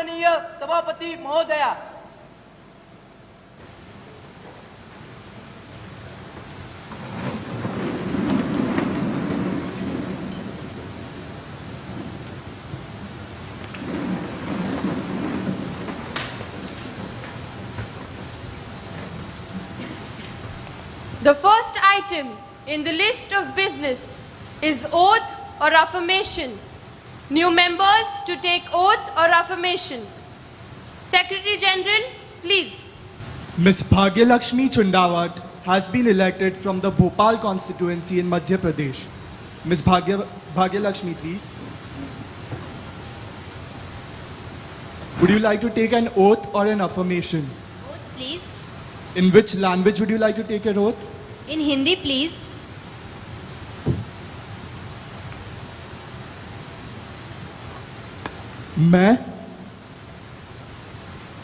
माननीय सभापति महोदया, The first item in the list of business is oath or affirmation. New members to take oath or affirmation. Secretary General, please. Ms. Bhagyalakshmi Chundawat has been elected from the Bhopal constituency in Madhya Pradesh. Ms. Bhagyalakshmi, please. Would you like to take an oath or an affirmation? Oath, please. In which language would you like to take your oath? In Hindi, please.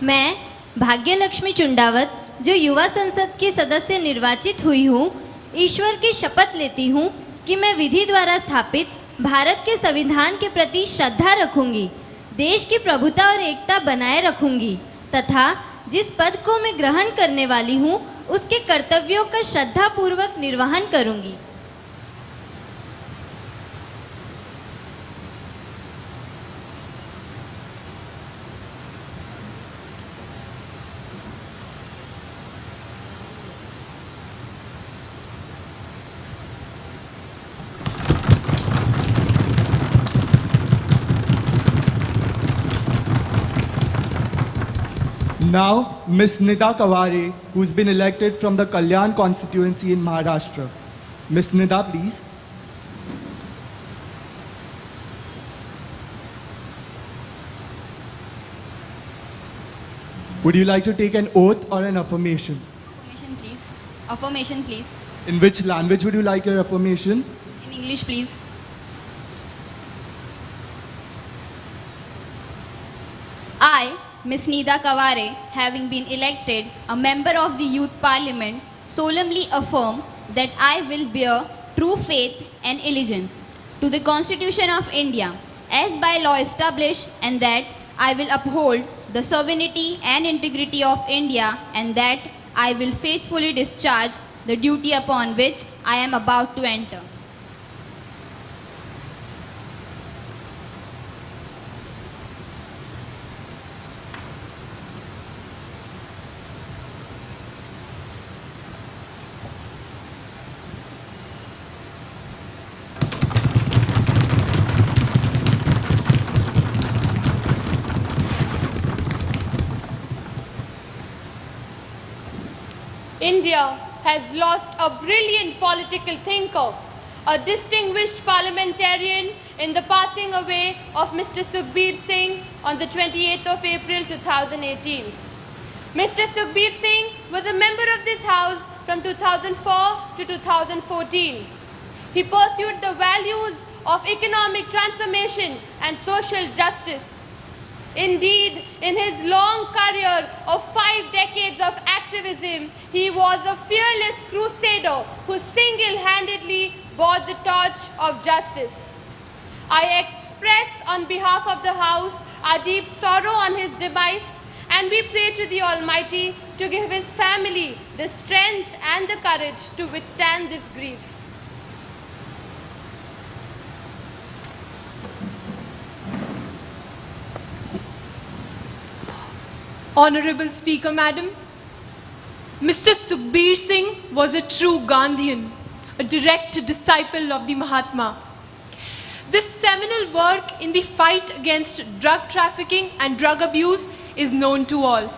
मैं भाग्यलक्ष्मी चुंडावत जो युवा संसद की सदस्य निर्वाचित हुई हूँ, ईश्वर की शपथ लेती हूँ कि मैं विधि द्वारा स्थापित भारत के संविधान के प्रति श्रद्धा रखूंगी, देश की प्रभुता और एकता बनाए रखूंगी तथा जिस पद को मैं ग्रहण करने वाली हूँ उसके कर्तव्यों का श्रद्धापूर्वक निर्वहन करूंगी। Now, Ms. Nida Kaware, who's been elected from the Kalyan constituency in Maharashtra. Ms. Nida, please. Would you like to take an oath or an affirmation? Affirmation, please. Affirmation, please. In which language would you like your affirmation? In English, please. I, Ms. Nida Kaware, having been elected a member of the Youth Parliament, solemnly affirm that I will bear true faith and allegiance to the Constitution of India as by law established, and that I will uphold the sovereignty and integrity of India, and that I will faithfully discharge the duty upon which I am about to enter. India has lost a brilliant political thinker, a distinguished parliamentarian in the passing away of Mr. Sukhbir Singh on the 28th of April 2018. Mr. Sukhbir Singh was a member of this House from 2004 to 2014. He pursued the values of economic transformation and social justice. Indeed, in his long career of 5 decades of activism, he was a fearless crusader who single-handedly bore the torch of justice. I express on behalf of the House our deep sorrow on his demise, and we pray to the Almighty to give his family the strength and the courage to withstand this grief. Honorable Speaker, Madam, Mr. Sukhbir Singh was a true Gandhian, a direct disciple of the Mahatma. This seminal work in the fight against drug trafficking and drug abuse is known to all.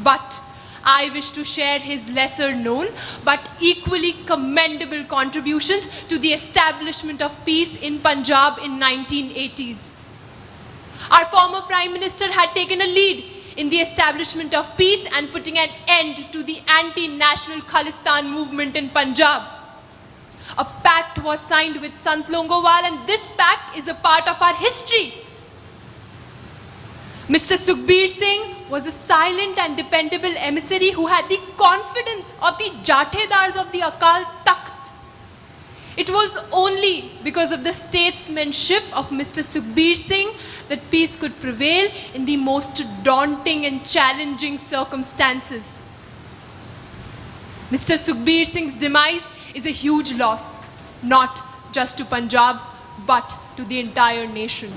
But I wish to share his lesser known but equally commendable contributions to the establishment of peace in Punjab in 1980s. Our former Prime Minister had taken a lead in the establishment of peace and putting an end to the anti-national Khalistan movement in Punjab. A pact was signed with Sant Longowal, and this pact is a part of our history. Mr. Sukhbir Singh was a silent and dependable emissary who had the confidence of the Jathedars of the Akal Takht. It was only because of the statesmanship of Mr. Sukhbir Singh that peace could prevail in the most daunting and challenging circumstances. Mr. Sukhbir Singh's demise is a huge loss, not just to Punjab, but to the entire nation.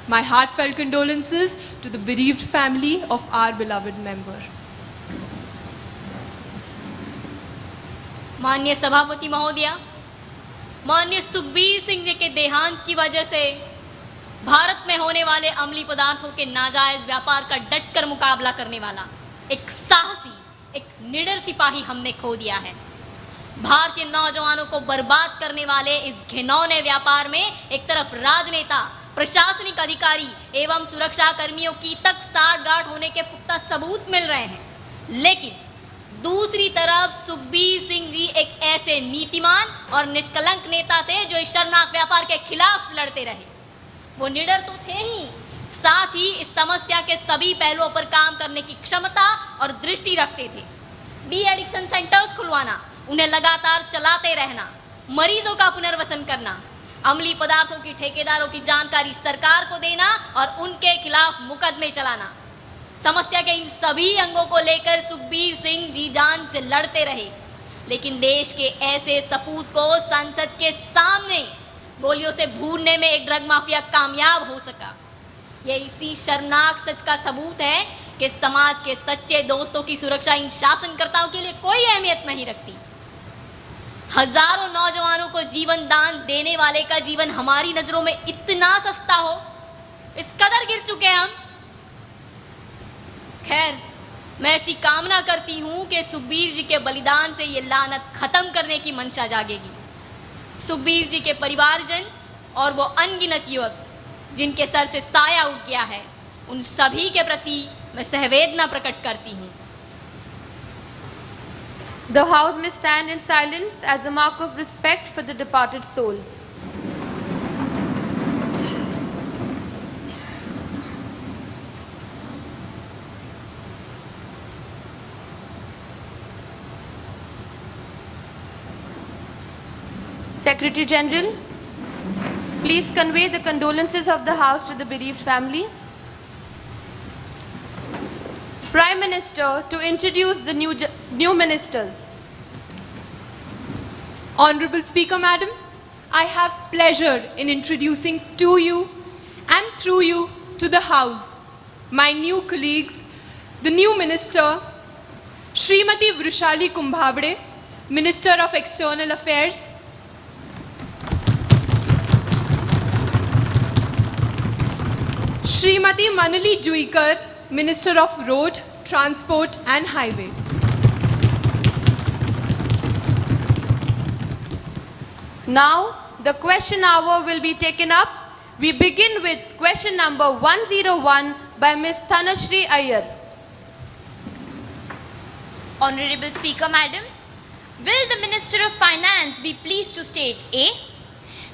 My heartfelt condolences to the bereaved family of our beloved member. माननीय सभापति महोदया, माननीय सुखबीर सिंह जी के देहांत की वजह से भारत में होने वाले अमली पदार्थों के नाजायज व्यापार का डटकर मुकाबला करने वाला एक साहसी, एक निडर सिपाही हमने खो दिया है। भारतीय नौजवानों को बर्बाद करने वाले इस घिनौने व्यापार में एक तरफ राजनेता, प्रशासनिक अधिकारी एवं सुरक्षा कर्मियों की तक साठगांठ होने के पुख्ता सबूत मिल रहे हैं, लेकिन दूसरी तरफ सुखबीर सिंह जी एक ऐसे नीतिमान और निष्कलंक नेता थे जो इस शर्मनाक व्यापार के खिलाफ लड़ते रहे। वो निडर तो थे ही, साथ ही इस समस्या के सभी पहलुओं पर काम करने की क्षमता और दृष्टि रखते थे। डी एडिक्शन सेंटर्स खुलवाना, उन्हें लगातार चलाते रहना, मरीजों का पुनर्वसन करना, अमली पदार्थों की ठेकेदारों की जानकारी सरकार को देना और उनके खिलाफ मुकदमे चलाना, समस्या के इन सभी अंगों को लेकर सुखबीर सिंह जी जान से लड़ते रहे। लेकिन देश के ऐसे सपूत को संसद के सामने गोलियों से भूनने में एक ड्रग माफिया कामयाब हो सका। ये इसी शर्मनाक सच का सबूत है कि समाज के सच्चे दोस्तों की सुरक्षा इन शासनकर्ताओं के लिए कोई अहमियत नहीं रखती। हजारों नौजवानों को जीवन दान देने वाले का जीवन हमारी नजरों में इतना सस्ता हो, इस कदर गिर चुके हैं हम। खैर, मैं ऐसी कामना करती हूँ कि सुखबीर जी के बलिदान से ये लानत खत्म करने की मंशा जागेगी। सुखबीर जी के परिवारजन और वो अनगिनत युवक जिनके सर से साया उठ गया है, उन सभी के प्रति मैं सहवेदना प्रकट करती हूँ। The House may stand in silence as a mark of respect for the departed soul. Secretary General, please convey the condolences of the House to the bereaved family. Prime Minister to introduce the new ministers. Honorable Speaker, Madam, I have pleasure in introducing to you and through you to the House my new colleagues, the new Minister, Srimati Vrushali Kumbhabde, Minister of External Affairs, Srimati Manali Juikar, Minister of Road, Transport and Highway. Now, the question hour will be taken up. We begin with question number 101 by Ms. Thanashri Iyer. Honorable Speaker, Madam, will the Minister of Finance be pleased to state A,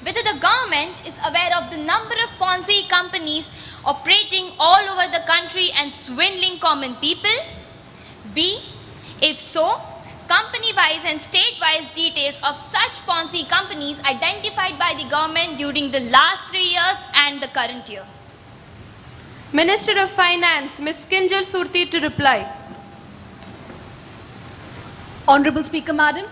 whether the government is aware of the number of Ponzi companies operating all over the country and swindling common people? B, if so, company-wise and state-wise details of such Ponzi companies identified by the government during the last 3 years and the current year. Minister of Finance, Ms. Kinjal Surti to reply. Honorable Speaker, Madam,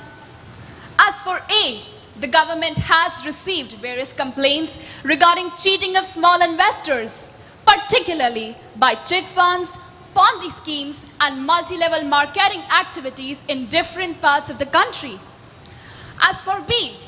as for A, the government has received various complaints regarding cheating of small investors, particularly by chit funds, Ponzi schemes and multi-level marketing activities in different parts of the country. As for B,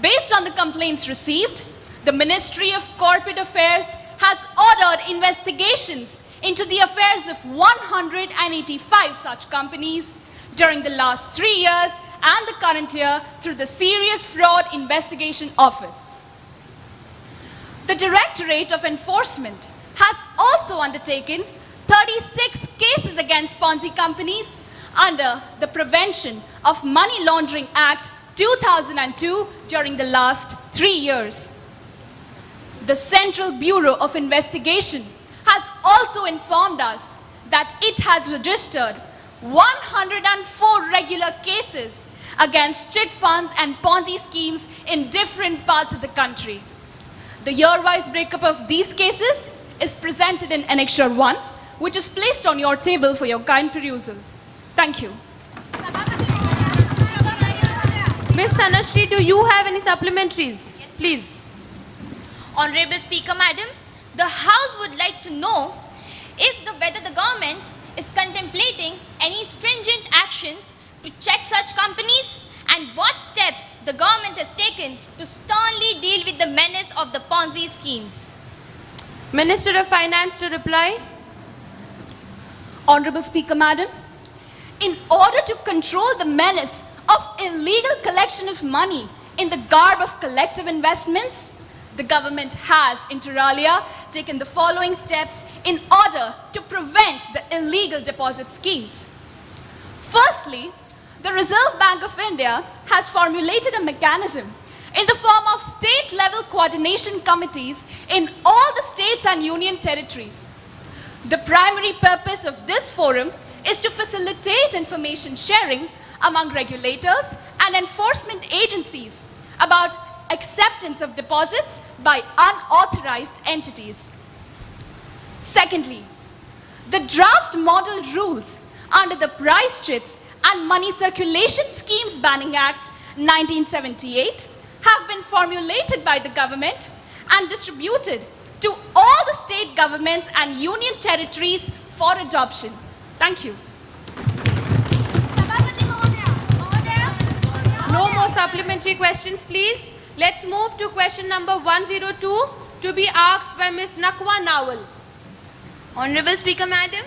based on the complaints received, the Ministry of Corporate Affairs has ordered investigations into the affairs of 185 such companies during the last 3 years and the current year through the Serious Fraud Investigation Office. The Directorate of Enforcement has also undertaken 36 cases against Ponzi companies under the Prevention of Money Laundering Act 2002 during the last 3 years. The Central Bureau of Investigation has also informed us that it has registered 104 regular cases against chit funds and Ponzi schemes in different parts of the country. The year-wise breakup of these cases is presented in Annexure 1, which is placed on your table for your kind perusal. Thank you. Ms. Tanashri, do you have any supplementaries? Yes. Please. Honorable Speaker, Madam, the House would like to know whether the government is contemplating any stringent actions to check such companies and what steps the government has taken to sternly deal with the menace of the Ponzi schemes. Minister of Finance to reply. Honorable Speaker, Madam, in order to control the menace of illegal collection of money in the garb of collective investments, the government has, inter alia, taken the following steps in order to prevent the illegal deposit schemes. Firstly, the Reserve Bank of India has formulated a mechanism in the form of state-level coordination committees in all the states and union territories. The primary purpose of this forum is to facilitate information sharing among regulators and enforcement agencies about acceptance of deposits by unauthorized entities. Secondly, the draft model rules under the Price Chits and Money Circulation Schemes Banning Act 1978 have been formulated by the government and distributed to all the state governments and union territories for adoption. Thank you. No more supplementary questions, please. Let's move to question number 102 to be asked by Ms. Nakwa Nawal. Honorable Speaker, Madam,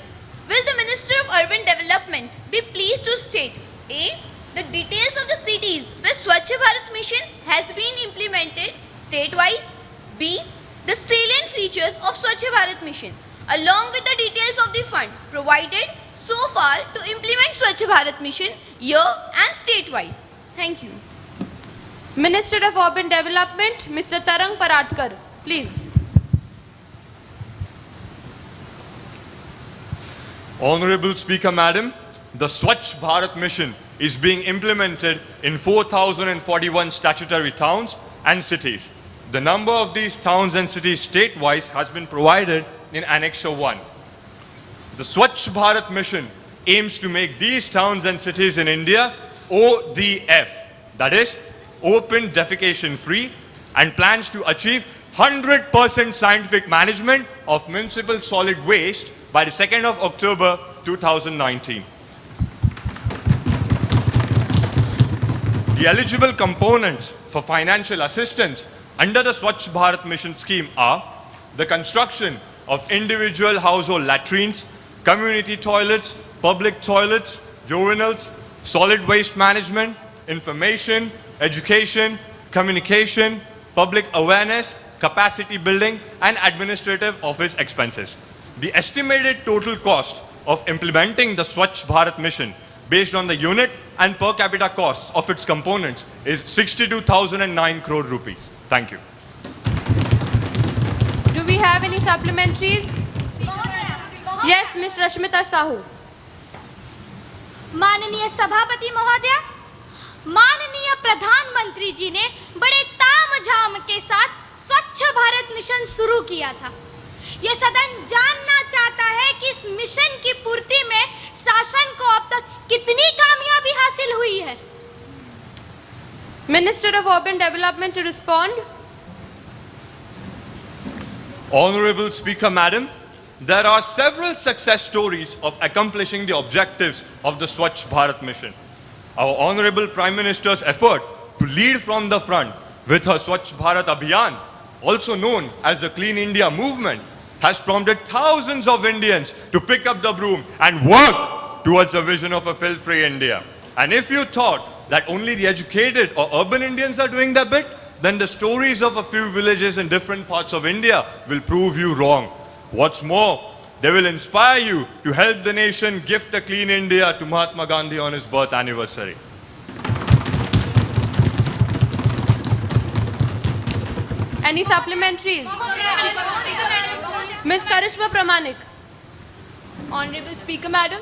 will the Minister of Urban Development be pleased to state A. The details of the cities where Swachh Bharat Mission has been implemented state-wise. B. The salient features of Swachh Bharat Mission along with the details of the fund provided so far to implement Swachh Bharat Mission year and state-wise. Thank you. Minister of Urban Development, Mr. Tarang Paratkar, please. Honorable Speaker, Madam, the Swachh Bharat Mission is being implemented in 4,041 statutory towns and cities. The number of these towns and cities state-wise has been provided in Annexure 1. The Swachh Bharat Mission aims to make these towns and cities in India ODF, that is, open defecation free, and plans to achieve 100% scientific management of municipal solid waste by the 2nd of October 2019. The eligible components for financial assistance under the Swachh Bharat Mission scheme are the construction of individual household latrines, community toilets, public toilets, urinals, solid waste management, information, education, communication, public awareness, capacity building, and administrative office expenses. The estimated total cost of implementing the Swachh Bharat Mission based on the unit and per capita costs of its components is 62,009 crore rupees. Thank you. Do we have any supplementaries? Yes, Ms. Rashmita Sahu. माननीय सभापति महोदय, माननीय प्रधानमंत्री जी ने बड़े तामझाम के साथ स्वच्छ भारत मिशन शुरू किया था। यह सदन जानना चाहता है कि इस मिशन की पूर्ति में शासन को अब तक कितनी कामयाबी हासिल हुई है। Minister of Urban Development to respond. Honorable Speaker, Madam, there are several success stories of accomplishing the objectives of the Swachh Bharat Mission. Our Honorable Prime Minister's effort to lead from the front with her Swachh Bharat Abhiyan, also known as the Clean India movement, has prompted thousands of Indians to pick up the broom and work towards the vision of a filth-free India. And if you thought that only the educated or urban Indians are doing their bit, then the stories of a few villages in different parts of India will prove you wrong. What's more, they will inspire you to help the nation gift a clean India to Mahatma Gandhi on his birth anniversary. Any supplementaries? Ms. Karishma Pramanik. Honorable Speaker, Madam,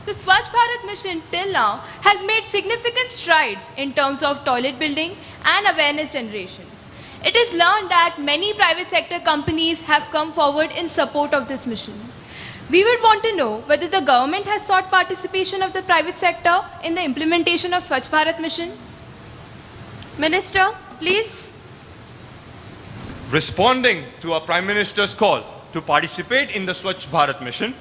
the Swachh Bharat mission till now has made significant strides in terms of toilet building and awareness generation. It is learned that many private sector companies have come forward in support of this mission. We would want to know whether the government has sought participation of the private sector in the implementation of Swachh Bharat mission. Minister, please. Responding to our Prime Minister's call to participate in the Swachh Bharat mission,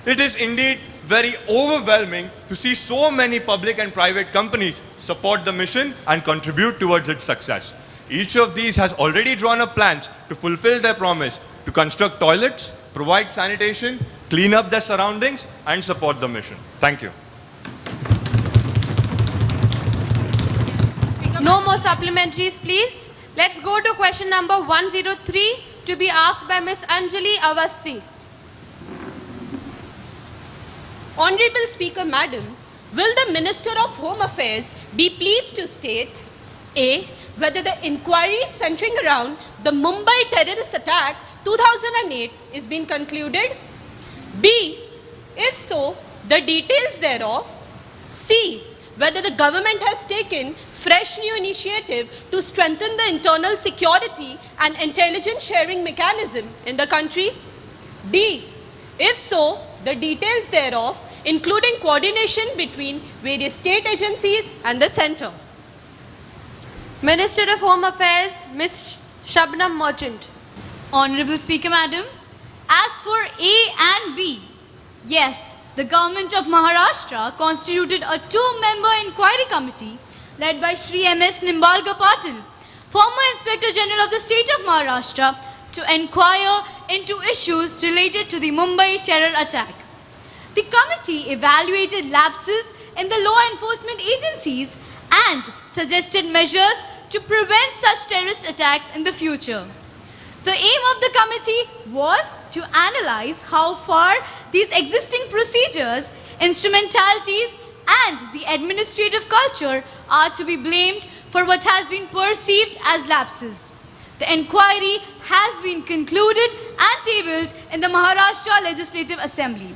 it is indeed very overwhelming to see so many public and private companies support the mission and contribute towards its success. Each of these has already drawn up plans to fulfill their promise to construct toilets, provide sanitation, clean up their surroundings, and support the mission. Thank you. No more supplementaries, please. Let's go to question number 103 to be asked by Ms. Anjali Avasthi. Honorable Speaker Madam, will the Minister of Home Affairs be pleased to state A. Whether the inquiry centering around the Mumbai terrorist attack 2008 is being concluded? B. If so, the details thereof? C. Whether the government has taken fresh new initiative to strengthen the internal security and intelligence sharing mechanism in the country? D. If so, the details thereof, including coordination between various state agencies and the centre. Minister of Home Affairs, Ms. Shabnam Merchant. Honorable Speaker Madam, as for A and B, yes, the government of Maharashtra constituted a two-member inquiry committee led by Shri M.S. Nimbalga Patil, former Inspector General of the state of Maharashtra, to inquire into issues related to the Mumbai terror attack. The committee evaluated lapses in the law enforcement agencies and suggested measures to prevent such terrorist attacks in the future. The aim of the committee was to analyze how far these existing procedures, instrumentalities, and the administrative culture are to be blamed for what has been perceived as lapses. The inquiry has been concluded and tabled in the Maharashtra Legislative Assembly.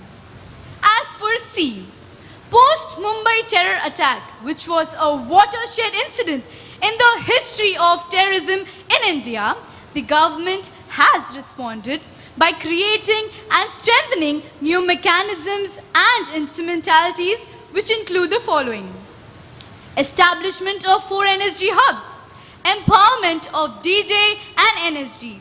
As for C, post-Mumbai terror attack, which was a watershed incident in the history of terrorism in India, the government has responded by creating and strengthening new mechanisms and instrumentalities, which include the following: establishment of 4 NSG hubs, empowerment of DJ and NSG.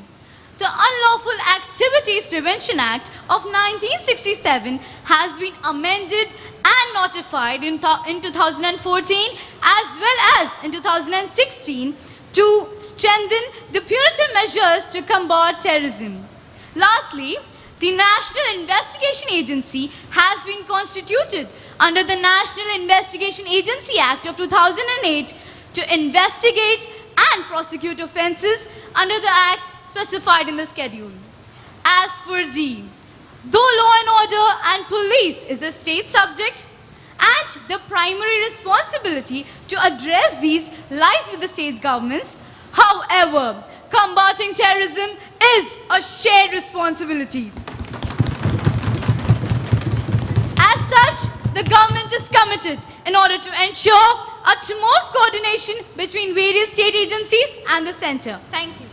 The Unlawful Activities Prevention Act of 1967 has been amended and notified in 2014 as well as in 2016 to strengthen the punitive measures to combat terrorism. Lastly, the National Investigation Agency has been constituted under the National Investigation Agency Act of 2008 to investigate and prosecute offences under the acts specified in the schedule. As for D, though law and order and police is a state subject and the primary responsibility to address these lies with the state governments, however, combating terrorism is a shared responsibility. As such, the government is committed in order to ensure utmost coordination between various state agencies and the centre. Thank you.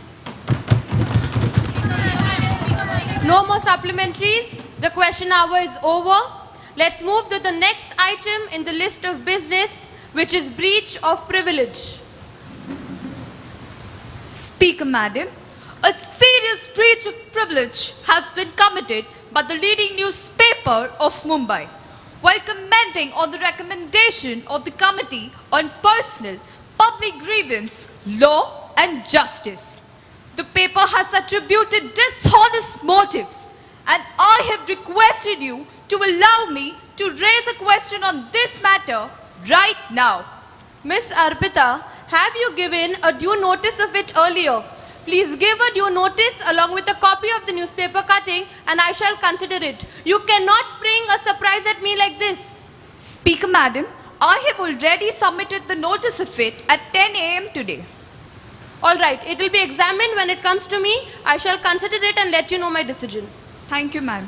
No more supplementaries. The question hour is over. Let's move to the next item in the list of business, which is breach of privilege. Speaker Madam, a serious breach of privilege has been committed by the leading newspaper of Mumbai. While commenting on the recommendation of the Committee on Personal, Public Grievance, Law and Justice, the paper has attributed dishonest motives, and I have requested you to allow me to raise a question on this matter right now. Miss Arpita, have you given a due notice of it earlier? Please give a due notice along with a copy of the newspaper cutting and I shall consider it. You cannot spring a surprise at me like this. Speaker Madam, I have already submitted the notice of it at 10 a.m. today. All right, it will be examined when it comes to me. I shall consider it and let you know my decision. Thank you, ma'am.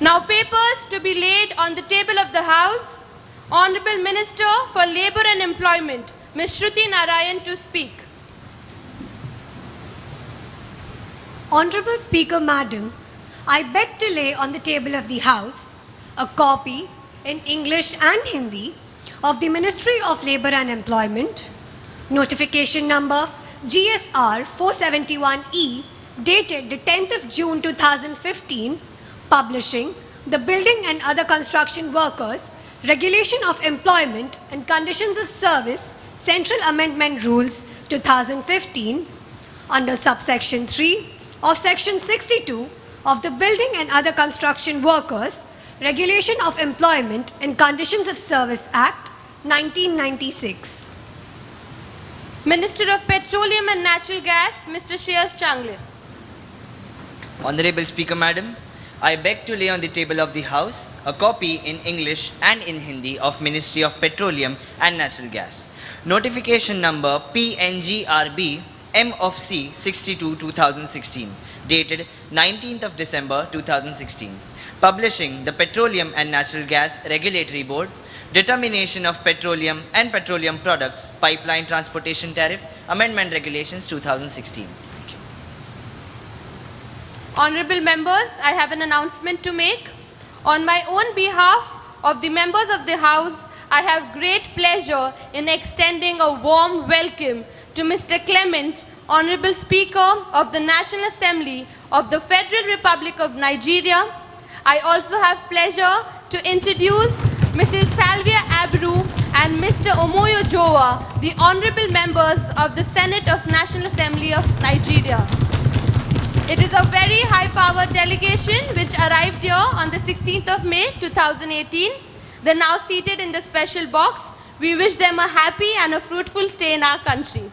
Now papers to be laid on the table of the House. Honorable Minister for Labour and Employment, Ms. Shruti Narayan to speak. Honorable Speaker, Madam, I beg to lay on the table of the House a copy in English and Hindi of the Ministry of Labour and Employment, notification number GSR 471E, dated the 10th of June 2015, publishing the Building and Other Construction Workers Regulation of Employment and Conditions of Service Central Amendment Rules 2015 under subsection 3 of section 62 of the Building and Other Construction Workers Regulation of Employment and Conditions of Service Act 1996. Minister of Petroleum and Natural Gas, Mr. Shreyas Changle. Honorable Speaker, Madam, I beg to lay on the table of the House a copy in English and in Hindi of Ministry of Petroleum and Natural Gas. Notification number PNGRB M of C 62/2016, dated 19th of December 2016, publishing the Petroleum and Natural Gas Regulatory Board, Determination of Petroleum and Petroleum Products Pipeline Transportation Tariff Amendment Regulations 2016. Thank you. Honorable members, I have an announcement to make. On my own behalf of the members of the House, I have great pleasure in extending a warm welcome to Mr. Clement, Honorable Speaker of the National Assembly of the Federal Republic of Nigeria. I also have pleasure to introduce Mrs. Salvia Abru and Mr. Omoyo Jowa, the Honorable members of the Senate of National Assembly of Nigeria. It is a very high-powered delegation which arrived here on the 16th of May 2018. They're now seated in the special box. We wish them a happy and a fruitful stay in our country.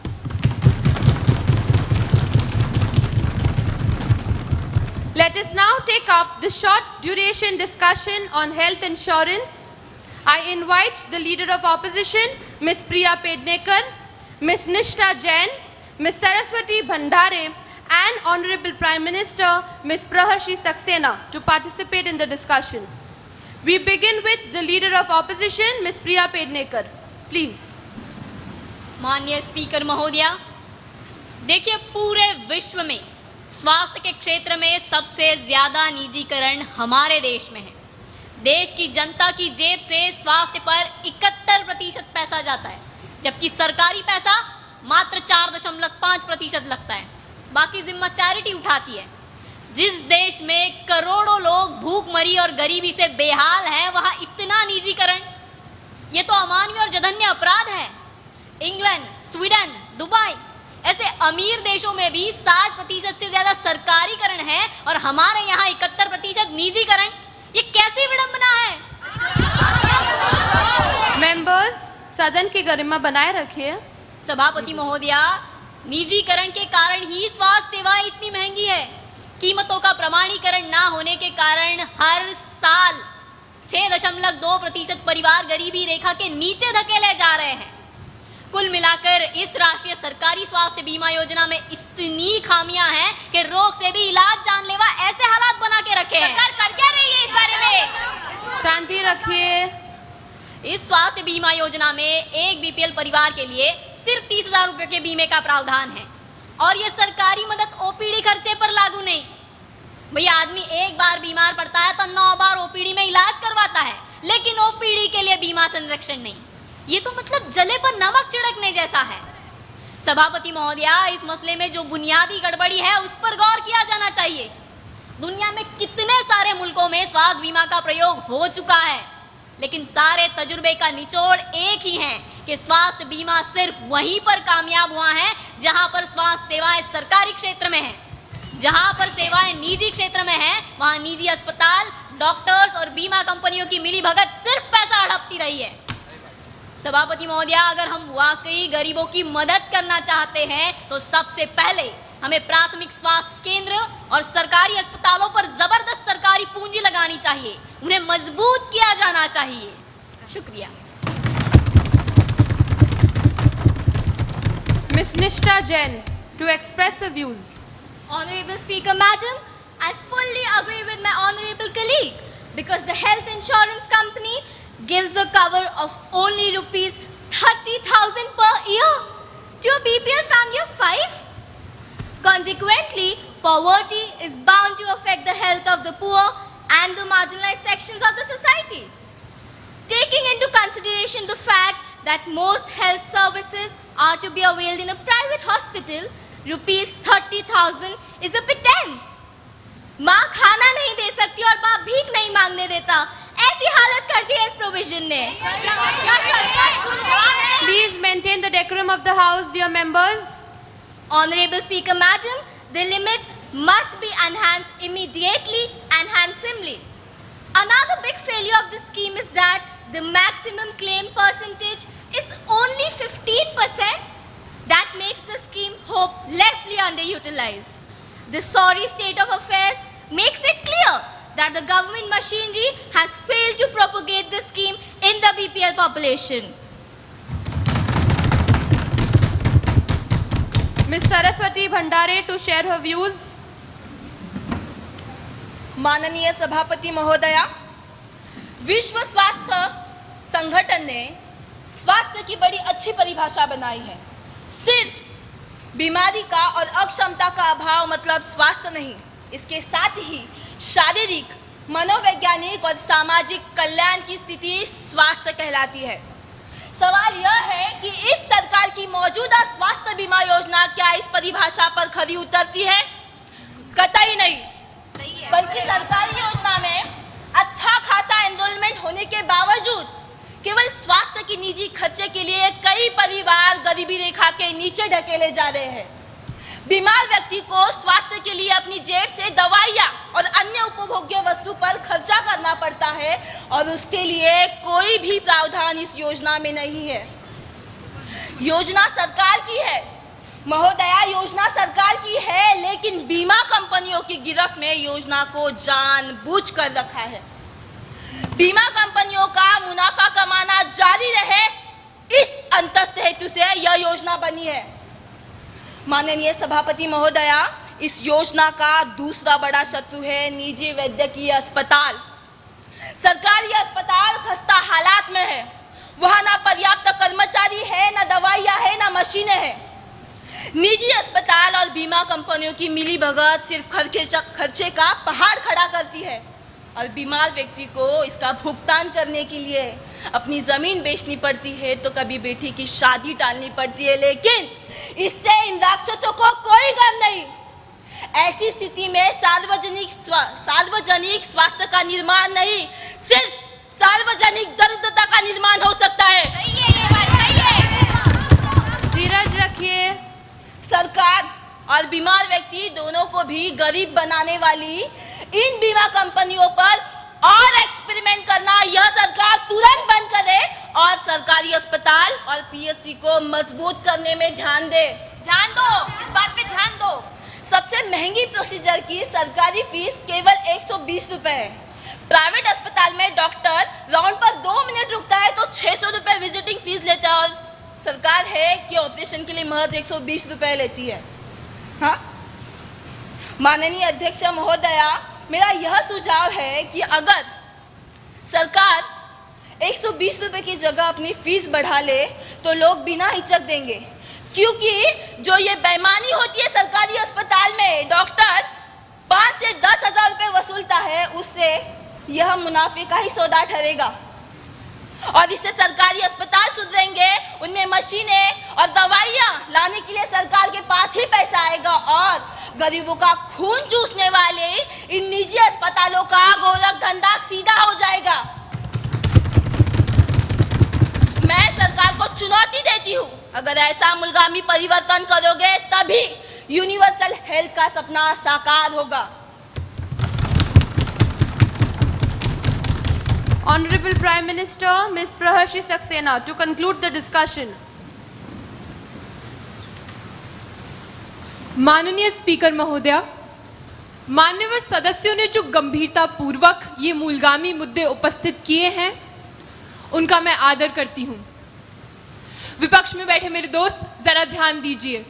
Let us now take up the short duration discussion on health insurance. I invite the Leader of Opposition, Ms. Priya Pednekar, Ms. Nishtha Jain, Ms. Saraswati Bhandare, and Honorable Prime Minister, Ms. Praharshi Saxena, to participate in the discussion. We begin with the Leader of Opposition, Ms. Priya Pednekar. Please. माननीय speaker महोदया, देखिए पूरे विश्व में स्वास्थ्य के क्षेत्र में सबसे ज्यादा निजीकरण हमारे देश में है। देश की जनता की जेब से स्वास्थ्य पर 71% पैसा जाता है, जबकि सरकारी पैसा मात्र 4.5% लगता है। बाकी जिम्मा चैरिटी उठाती है। जिस देश में करोड़ों लोग भूखमरी और गरीबी से बेहाल हैं, वहां इतना निजीकरण, ये तो अमानवीय और जघन्य अपराध है। इंग्लैंड, स्वीडन, दुबई ऐसे अमीर देशों में भी 60% से ज्यादा सरकारीकरण है और हमारे यहाँ 71% निजीकरण। ये कैसी विडंबना है? मेंबर्स, सदन की गरिमा बनाए रखिए। सभापति महोदया, निजीकरण के कारण ही स्वास्थ्य सेवाएं इतनी महंगी है। कीमतों का प्रमाणीकरण ना होने के कारण हर साल 6.2% परिवार गरीबी रेखा के नीचे धकेले जा रहे हैं। कुल मिलाकर इस राष्ट्रीय सरकारी स्वास्थ्य बीमा योजना में इतनी खामियां हैं कि रोग से भी इलाज जानलेवा ऐसे हालात बना के रखे हैं। सरकार कर क्या रही है इस बारे में? शांति रखिए। इस स्वास्थ्य बीमा योजना में एक बीपीएल परिवार के लिए सिर्फ 30,000 रुपए के बीमे का प्रावधान है और ये सरकारी मदद ओपीडी खर्चे पर लागू नहीं। भैया, आदमी एक बार बीमार पड़ता है तो 9 बार ओपीडी में इलाज करवाता है, लेकिन ओपीडी के लिए बीमा संरक्षण नहीं। ये तो मतलब जले पर नमक छिड़कने जैसा है। सभापति महोदया, इस मसले में जो बुनियादी गड़बड़ी है उस पर गौर किया जाना चाहिए। दुनिया में कितने सारे मुल्कों में स्वास्थ्य बीमा का प्रयोग हो चुका है, लेकिन सारे तजुर्बे का निचोड़ एक ही है कि स्वास्थ्य बीमा सिर्फ वहीं पर कामयाब हुआ है जहां पर स्वास्थ्य सेवाएं सरकारी क्षेत्र में हैं। जहां पर सेवाएं निजी क्षेत्र में हैं, वहां निजी अस्पताल, डॉक्टर्स और बीमा कंपनियों की मिलीभगत सिर्फ पैसा हड़पती रही है। सभापति महोदया, अगर हम वाकई गरीबों की मदद करना चाहते हैं तो सबसे पहले हमें प्राथमिक स्वास्थ्य केंद्र और सरकारी अस्पतालों पर जबरदस्त सरकारी पूंजी लगानी चाहिए, उन्हें मजबूत किया जाना चाहिए। शुक्रिया। Ms. Nishtha Jain to express her views. Honorable Speaker, Madam, I fully agree with my honorable colleague because the health insurance company gives a cover of only rupees 30,000 per year to a BPL family of 5. Consequently, poverty is bound to affect the health of the poor and the marginalized sections of the society. Taking into consideration the fact that most health services are to be availed in a private hospital, rupees 30,000 is a pittance. माँ खाना नहीं दे सकती और बाप भीख नहीं मांगने देता, ऐसी हालत कर दी है इस प्रोविजन ने। Please maintain the decorum of the house, dear members. Honorable Speaker Madam, the limit must be enhanced immediately and handsomely. Another big failure of the scheme is that the maximum claim percentage is only 15%. That makes the scheme hopelessly underutilized. This sorry state of affairs makes it clear that the government machinery has failed to propagate the scheme in the BPL population. Ms. Saraswati Bhandare to share her views. माननीय सभापति महोदया, विश्व स्वास्थ्य संगठन ने स्वास्थ्य की बड़ी अच्छी परिभाषा बनाई है। सिर्फ बीमारी का और अक्षमता का अभाव मतलब स्वास्थ्य नहीं, इसके साथ ही शारीरिक, मनोवैज्ञानिक और सामाजिक कल्याण की स्थिति स्वास्थ्य कहलाती है। सवाल यह है कि इस सरकार की मौजूदा स्वास्थ्य बीमा योजना क्या इस परिभाषा पर खरी उतरती है? कतई नहीं, बल्कि सरकारी योजना में अच्छा खासा एनरोलमेंट होने के बावजूद केवल स्वास्थ्य की निजी खर्चे के लिए कई परिवार गरीबी रेखा के नीचे ढकेले जा रहे हैं। बीमार व्यक्ति को स्वास्थ्य के लिए अपनी जेब से दवाइयाँ और अन्य उपभोग्य वस्तु पर खर्चा करना पड़ता है और उसके लिए कोई भी प्रावधान इस योजना में नहीं है। योजना सरकार की है महोदया, योजना सरकार की है, लेकिन बीमा कंपनियों की गिरफ्त में योजना को जानबूझकर रखा है। बीमा कंपनियों का मुनाफा कमाना जारी रहे, इस अंतस्थ हेतु से यह योजना बनी है। माननीय सभापति महोदया, इस योजना का दूसरा बड़ा शत्रु है निजी वैद्यकीय अस्पताल। सरकारी अस्पताल खस्ता हालात में है, वहाँ ना पर्याप्त कर्मचारी है, ना दवाइयाँ है, ना मशीनें हैं। निजी अस्पताल और बीमा कंपनियों की मिली भगत सिर्फ खर्चे का पहाड़ खड़ा करती है और बीमार व्यक्ति को इसका भुगतान करने के लिए अपनी जमीन बेचनी पड़ती है तो कभी बेटी की शादी टालनी पड़ती है, लेकिन इससे इन राक्षसों को कोई गम नहीं। ऐसी स्थिति में सार्वजनिक स्वास्थ्य का निर्माण नहीं, सिर्फ सार्वजनिक दरिद्रता का निर्माण हो सकता है। सही है, ये बात सही है। धीरज रखिए। सरकार और बीमार व्यक्ति दोनों को भी गरीब बनाने वाली इन बीमा कंपनियों पर और एक्सपेरिमेंट करना यह सरकार तुरंत बंद करे और सरकारी अस्पताल और पीएचसी को मजबूत करने में ध्यान दे। ध्यान दो, इस बात पे ध्यान दो। सबसे महंगी प्रोसीजर की सरकारी फीस केवल 120 रुपए है। प्राइवेट अस्पताल में डॉक्टर राउंड पर 2 मिनट रुकता है तो 600 रुपए विजिटिंग फीस लेता है और सरकार है कि ऑपरेशन के लिए महज 120 रुपए लेती है। हाँ, माननीय अध्यक्ष महोदया, मेरा यह सुझाव है कि अगर सरकार 120 रुपए की जगह अपनी फीस बढ़ा ले तो लोग बिना हिचक देंगे, क्योंकि जो ये बेईमानी होती है सरकारी अस्पताल में, डॉक्टर 5 से 10 हजार रुपए वसूलता है, उससे यह मुनाफे का ही सौदा ठहरेगा और इससे सरकारी अस्पताल सुधरेंगे, उनमें मशीनें और दवाइयाँ लाने के लिए सरकार के पास ही पैसा आएगा और गरीबों का खून चूसने वाले इन निजी अस्पतालों का गोरख धंधा सीधा हो जाएगा। मैं सरकार को चुनौती देती हूँ, अगर ऐसा मूलगामी परिवर्तन करोगे तभी यूनिवर्सल हेल्थ का सपना साकार होगा। Honorable Prime Minister, Ms. Praharshi Saxena, to conclude the discussion. माननीय स्पीकर महोदया, मान्यवर सदस्यों ने जो गंभीरता पूर्वक ये मूलगामी मुद्दे उपस्थित किए हैं, उनका मैं आदर करती हूं। विपक्ष में बैठे मेरे दोस्त, जरा ध्यान दीजिए।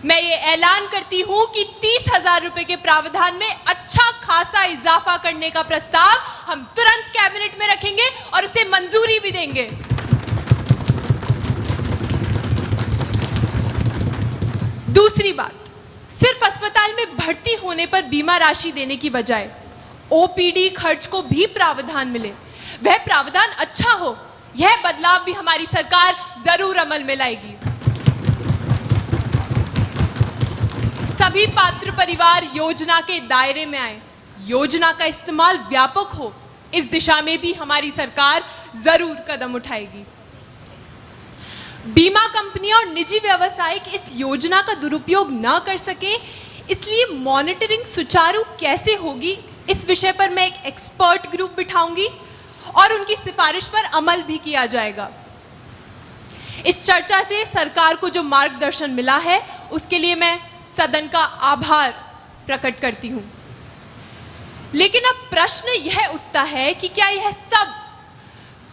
मैं ये ऐलान करती हूं कि 30,000 रुपए के प्रावधान में अच्छा खासा इजाफा करने का प्रस्ताव हम तुरंत कैबिनेट में रखेंगे और उसे मंजूरी भी देंगे। दूसरी बात, सिर्फ अस्पताल में भर्ती होने पर बीमा राशि देने की बजाय ओपीडी खर्च को भी प्रावधान मिले, वह प्रावधान अच्छा हो, यह बदलाव भी हमारी सरकार जरूर अमल में लाएगी। सभी पात्र परिवार योजना के दायरे में आए, योजना का इस्तेमाल व्यापक हो, इस दिशा में भी हमारी सरकार जरूर कदम उठाएगी। बीमा कंपनियां और निजी व्यवसायिक इस योजना का दुरुपयोग न कर सके, इसलिए मॉनिटरिंग सुचारू कैसे होगी, इस विषय पर मैं एक एक्सपर्ट ग्रुप बिठाऊंगी और उनकी सिफारिश पर अमल भी किया जाएगा। इस चर्चा से सरकार को जो मार्गदर्शन मिला है, उसके लिए मैं सदन का आभार प्रकट करती हूं। लेकिन अब प्रश्न यह उठता है कि क्या यह सब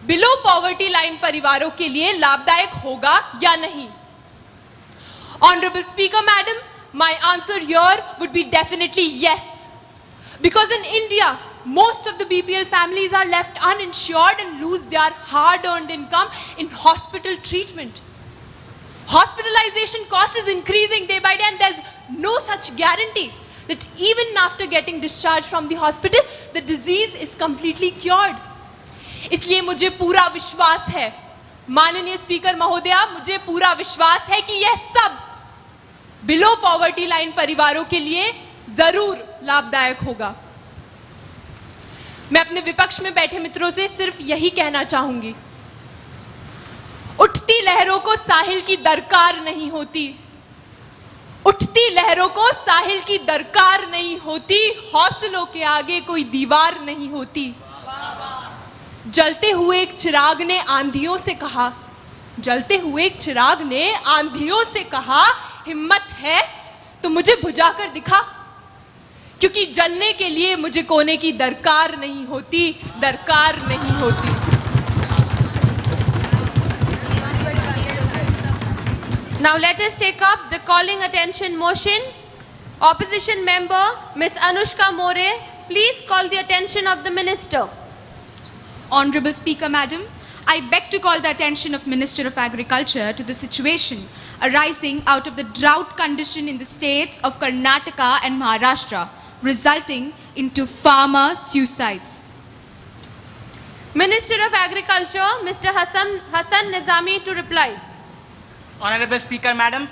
बिलो पॉवर्टी लाइन परिवारों के लिए लाभदायक होगा या नहीं? Honorable Speaker, Madam, my answer here would be definitely yes. Because in India, most of the BPL families are left uninsured and lose their hard-earned income in hospital treatment. Hospitalization cost is increasing day by day, and there's no such guarantee that even after getting discharged from the hospital, the disease is completely cured. इसलिए मुझे पूरा विश्वास है, माननीय speaker महोदया, मुझे पूरा विश्वास है कि यह सब बिलो पॉवर्टी लाइन परिवारों के लिए जरूर लाभदायक होगा। मैं अपने विपक्ष में बैठे मित्रों से सिर्फ यही कहना चाहूंगी, उठती लहरों को साहिल की दरकार नहीं होती, उठती लहरों को साहिल की दरकार नहीं होती, हौसलों के आगे कोई दीवार नहीं होती। जलते हुए एक चिराग ने आंधियों से कहा, जलते हुए एक चिराग ने आंधियों से कहा, हिम्मत है तो मुझे बुझाकर दिखा, क्योंकि जलने के लिए मुझे कोने की दरकार नहीं होती, दरकार नहीं होती। Now let us take up the calling attention motion. Opposition member Ms. Anushka More, please call the attention of the minister. Honorable Speaker, Madam, I beg to call the attention of Minister of Agriculture to the situation arising out of the drought condition in the states of Karnataka and Maharashtra, resulting into farmer suicides. Minister of Agriculture Mr. Hassan Nizami to reply. Honorable Speaker, Madam,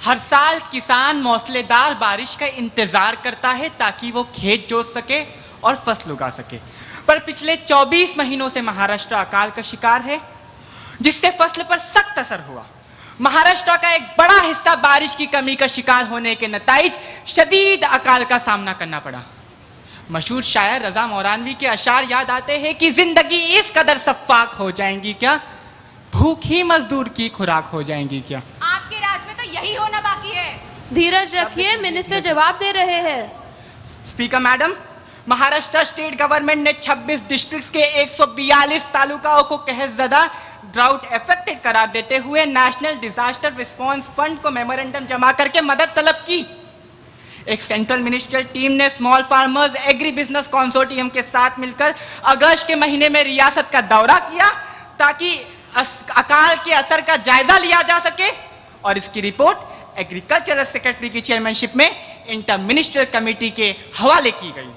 हर साल किसान मौसलेदार बारिश का इंतजार करता है ताकि वो खेत जोत सके और फसल उगा सके, पर पिछले 24 महीनों से महाराष्ट्र अकाल का शिकार है, जिससे फसल पर सख्त असर हुआ। महाराष्ट्र का एक बड़ा हिस्सा बारिश की कमी का शिकार होने के नतीजे शदीद अकाल का सामना करना पड़ा। मशहूर शायर रजा मौरानवी के अशार याद आते हैं कि जिंदगी इस कदर सफाक हो जाएंगी क्या, भूख ही मजदूर की खुराक हो जाएंगी क्या। आपके राज में तो यही होना बाकी है। धीरज रखिए, मिनिस्टर जवाब दे रहे हैं। Speaker madam, Maharashtra state government ने 26 डिस्ट्रिक्ट्स के 142 तालुकाओं को कहरजदा ड्राउट अफेक्टेड करार देते हुए नेशनल डिजास्टर रिस्पांस फंड को मेमोरेंडम जमा करके मदद तलब की। एक सेंट्रल मिनिस्ट्रियल टीम ने small farmers agri business consortium के साथ मिलकर अगस्त के महीने में रियासत का दौरा किया ताकि अकाल के असर का जायजा लिया जा सके, और इसकी रिपोर्ट एग्रीकल्चरल सेक्रेटरी की चेयरमैनशिप में इंटर मिनिस्ट्रियल कमेटी के हवाले की गई।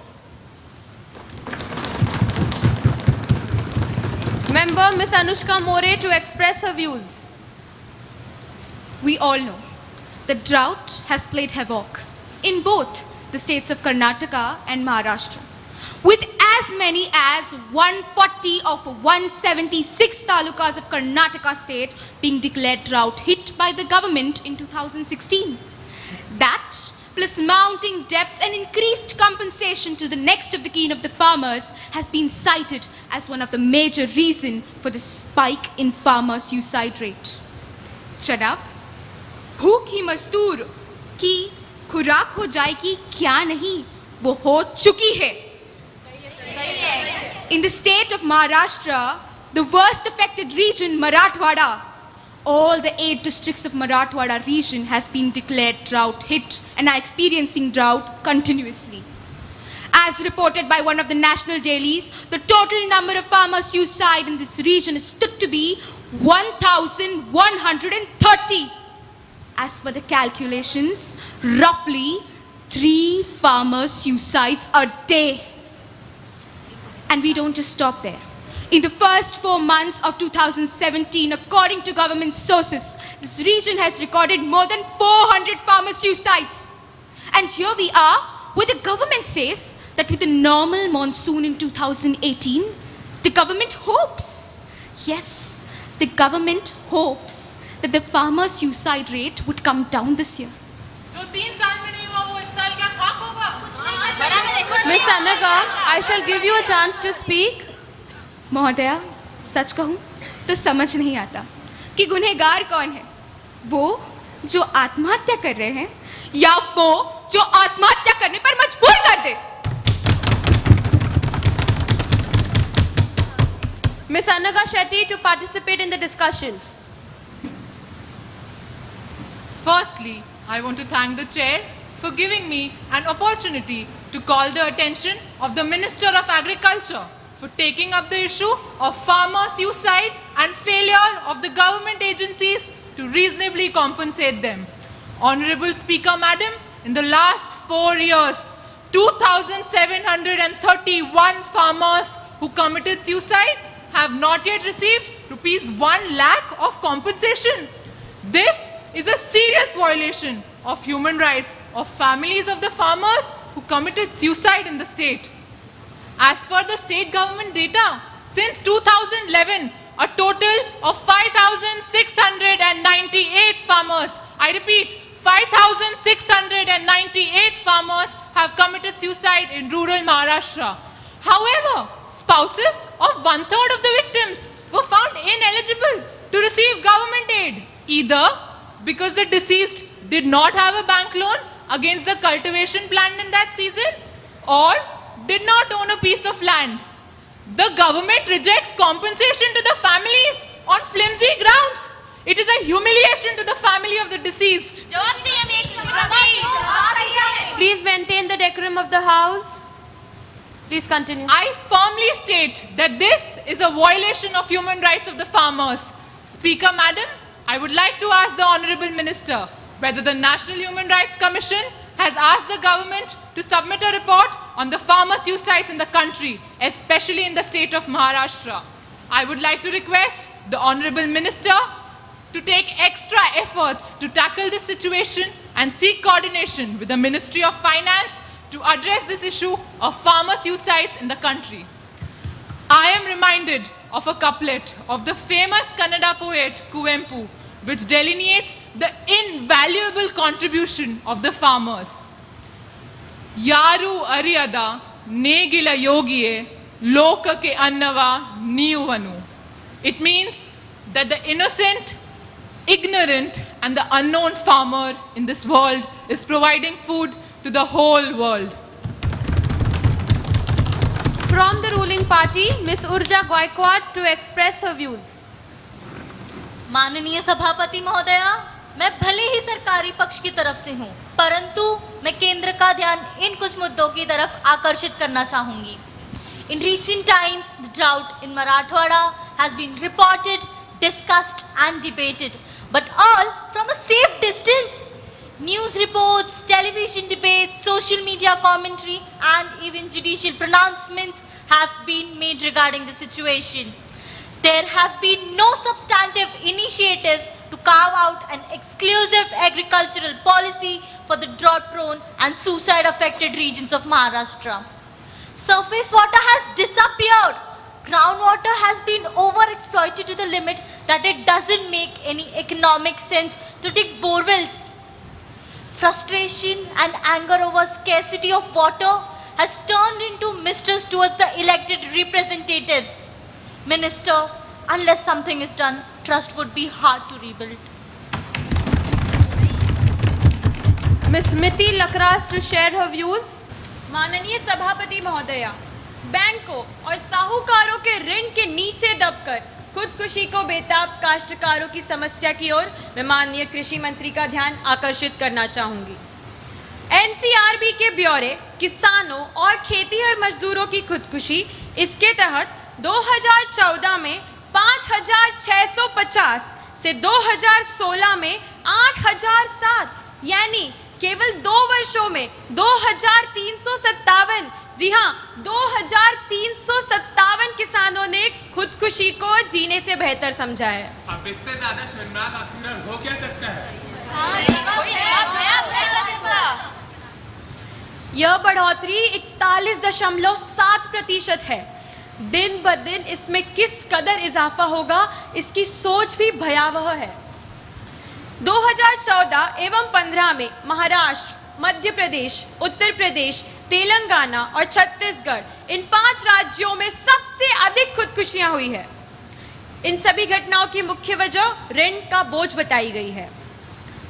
Member Ms. Anushka More to express her views. We all know the drought has played havoc in both the states of Karnataka and Maharashtra, with as many as 140 of 176 talukas of Karnataka state being declared drought hit by the government in 2016. That, plus mounting debts and increased compensation to the next of the kin of the farmers, has been cited as one of the major reasons for the spike in farmer suicide rate. Chadab, भूख ही मजदूर की खुराक हो जाएगी क्या नहीं, वो हो चुकी है। In the state of Maharashtra, the worst affected region, Marathwada, all the 8 districts of Marathwada region has been declared drought hit and are experiencing drought continuously. As reported by one of the national dailies, the total number of farmer suicide in this region is stood to be 1,130. As per the calculations, roughly 3 farmer suicides a day. And we don't just stop there. In the first 4 months of 2017, according to government sources, this region has recorded more than 400 farmer suicides. And here we are, where the government says that with a normal monsoon in 2018, the government hopes, yes, the government hopes that the farmer suicide rate would come down this year. Miss Anaga, I shall give you a chance to speak. महोदया, सच कहूँ तो समझ नहीं आता कि गुनहगार कौन है, वो जो आत्महत्या कर रहे हैं या वो जो आत्महत्या करने पर मजबूर कर दे। Miss Anaga Shetty to participate in the discussion. Firstly, I want to thank the chair for giving me an opportunity to call the attention of the Minister of Agriculture for taking up the issue of farmer suicide and failure of the government agencies to reasonably compensate them. Honorable Speaker, Madam, in the last 4 years, 2,731 farmers who committed suicide have not yet received ₹1 lakh of compensation. This is a serious violation of human rights of families of the farmers who committed suicide in the state. As per the state government data, since 2011, a total of 5,698 farmers, I repeat, 5,698 farmers have committed suicide in rural Maharashtra. However, spouses of 1/3 of the victims were found ineligible to receive government aid, either because the deceased did not have a bank loan against the cultivation planned in that season or did not own a piece of land. The government rejects compensation to the families on flimsy grounds. It is a humiliation to the family of the deceased. Please maintain the decorum of the house. Please continue. I firmly state that this is a violation of human rights of the farmers. Speaker, Madam, I would like to ask the Honorable Minister whether the National Human Rights Commission has asked the government to submit a report on the farmer suicides in the country, especially in the state of Maharashtra. I would like to request the Honorable Minister to take extra efforts to tackle this situation and seek coordination with the Ministry of Finance to address this issue of farmer suicides in the country. I am reminded of a couplet of the famous Kannada poet Kuvempu, which delineates the invaluable contribution of the farmers. Yaru ariyada negila yogiye loka ke annava niyuvanu. It means that the innocent, ignorant and the unknown farmer in this world is providing food to the whole world. From the ruling party, Ms. Urja Gaikwad to express her views. माननीय सभापति महोदया, मैं भले ही सरकारी पक्ष की तरफ से हूं, परंतु मैं केंद्र का ध्यान इन कुछ मुद्दों की तरफ आकर्षित करना चाहूंगी. In recent times, the drought in Marathwada has been reported, discussed and debated, but all from a safe distance. News reports, television debates, social media commentary and even judicial pronouncements have been made regarding the situation. There have been no substantive initiatives to carve out an exclusive agricultural policy for the drought-prone and suicide-affected regions of Maharashtra. Surface water has disappeared. Groundwater has been overexploited to the limit that it doesn't make any economic sense to dig borewells. Frustration and anger over scarcity of water has turned into mistrust towards the elected representatives. Minister, unless something is done, trust would be hard to rebuild. Ms. Smiti Lakras to share her views. माननीय सभापति महोदया, बैंकों और साहूकारों के ऋण के नीचे दबकर खुदकुशी को बेताब काश्तकारों की समस्या की ओर मैं माननीय कृषि मंत्री का ध्यान आकर्षित करना चाहूंगी। एनसीआरबी के ब्यौरे किसानों और खेतीहर मजदूरों की खुदकुशी, इसके तहत 2014 में 5,650 से 2016 में 8,007, यानी केवल 2 वर्षों में 2,357, जी हाँ 2,357 किसानों ने खुदकुशी को जीने से बेहतर समझा है। अब इससे ज्यादा शर्मनाक आखिर हो क्या सकता है? यह बढ़ोतरी 41.7% है। दिन ब दिन इसमें किस कदर इजाफा होगा, इसकी सोच भी भयावह है। 2014 एवं 15 में महाराष्ट्र, मध्य प्रदेश, उत्तर प्रदेश, तेलंगाना और छत्तीसगढ़, इन 5 राज्यों में सबसे अधिक खुदकुशियां हुई है। इन सभी घटनाओं की मुख्य वजह ऋण का बोझ बताई गई है।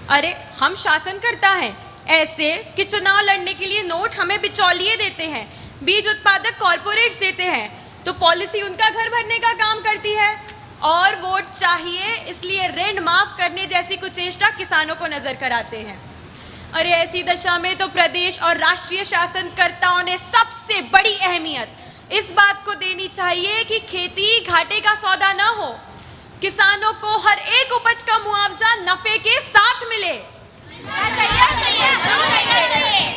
अरे हम शासन करता है ऐसे कि चुनाव लड़ने के लिए नोट हमें बिचौलिए देते हैं, बीज उत्पादक कॉरपोरेट्स देते हैं, तो पॉलिसी उनका घर भरने का काम करती है और वोट चाहिए इसलिए ऋण माफ करने जैसी कुचेष्टा किसानों को नजर कराते हैं। अरे ऐसी दशा में तो प्रदेश और राष्ट्रीय शासनकर्ताओं ने सबसे बड़ी अहमियत इस बात को देनी चाहिए कि खेती घाटे का सौदा न हो, किसानों को हर एक उपज का मुआवजा नफे के साथ मिले।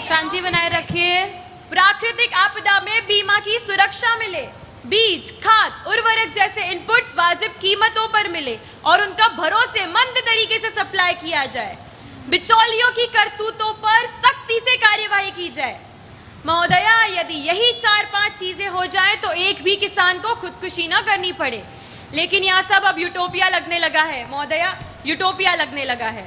शांति बनाए रखिए। प्राकृतिक आपदा में बीमा की सुरक्षा मिले, बीज, खाद, उर्वरक जैसे इनपुट्स वाजिब कीमतों पर मिले और उनका भरोसेमंद तरीके से सप्लाई किया जाए। बिचौलियों की करतूतों पर सख्ती से कार्यवाही की जाए। महोदया, यदि यही 4-5 चीजें हो जाएं तो एक भी किसान को खुदकुशी न करनी पड़े। लेकिन यह सब अब यूटोपिया लगने लगा है महोदया, यूटोपिया लगने लगा है।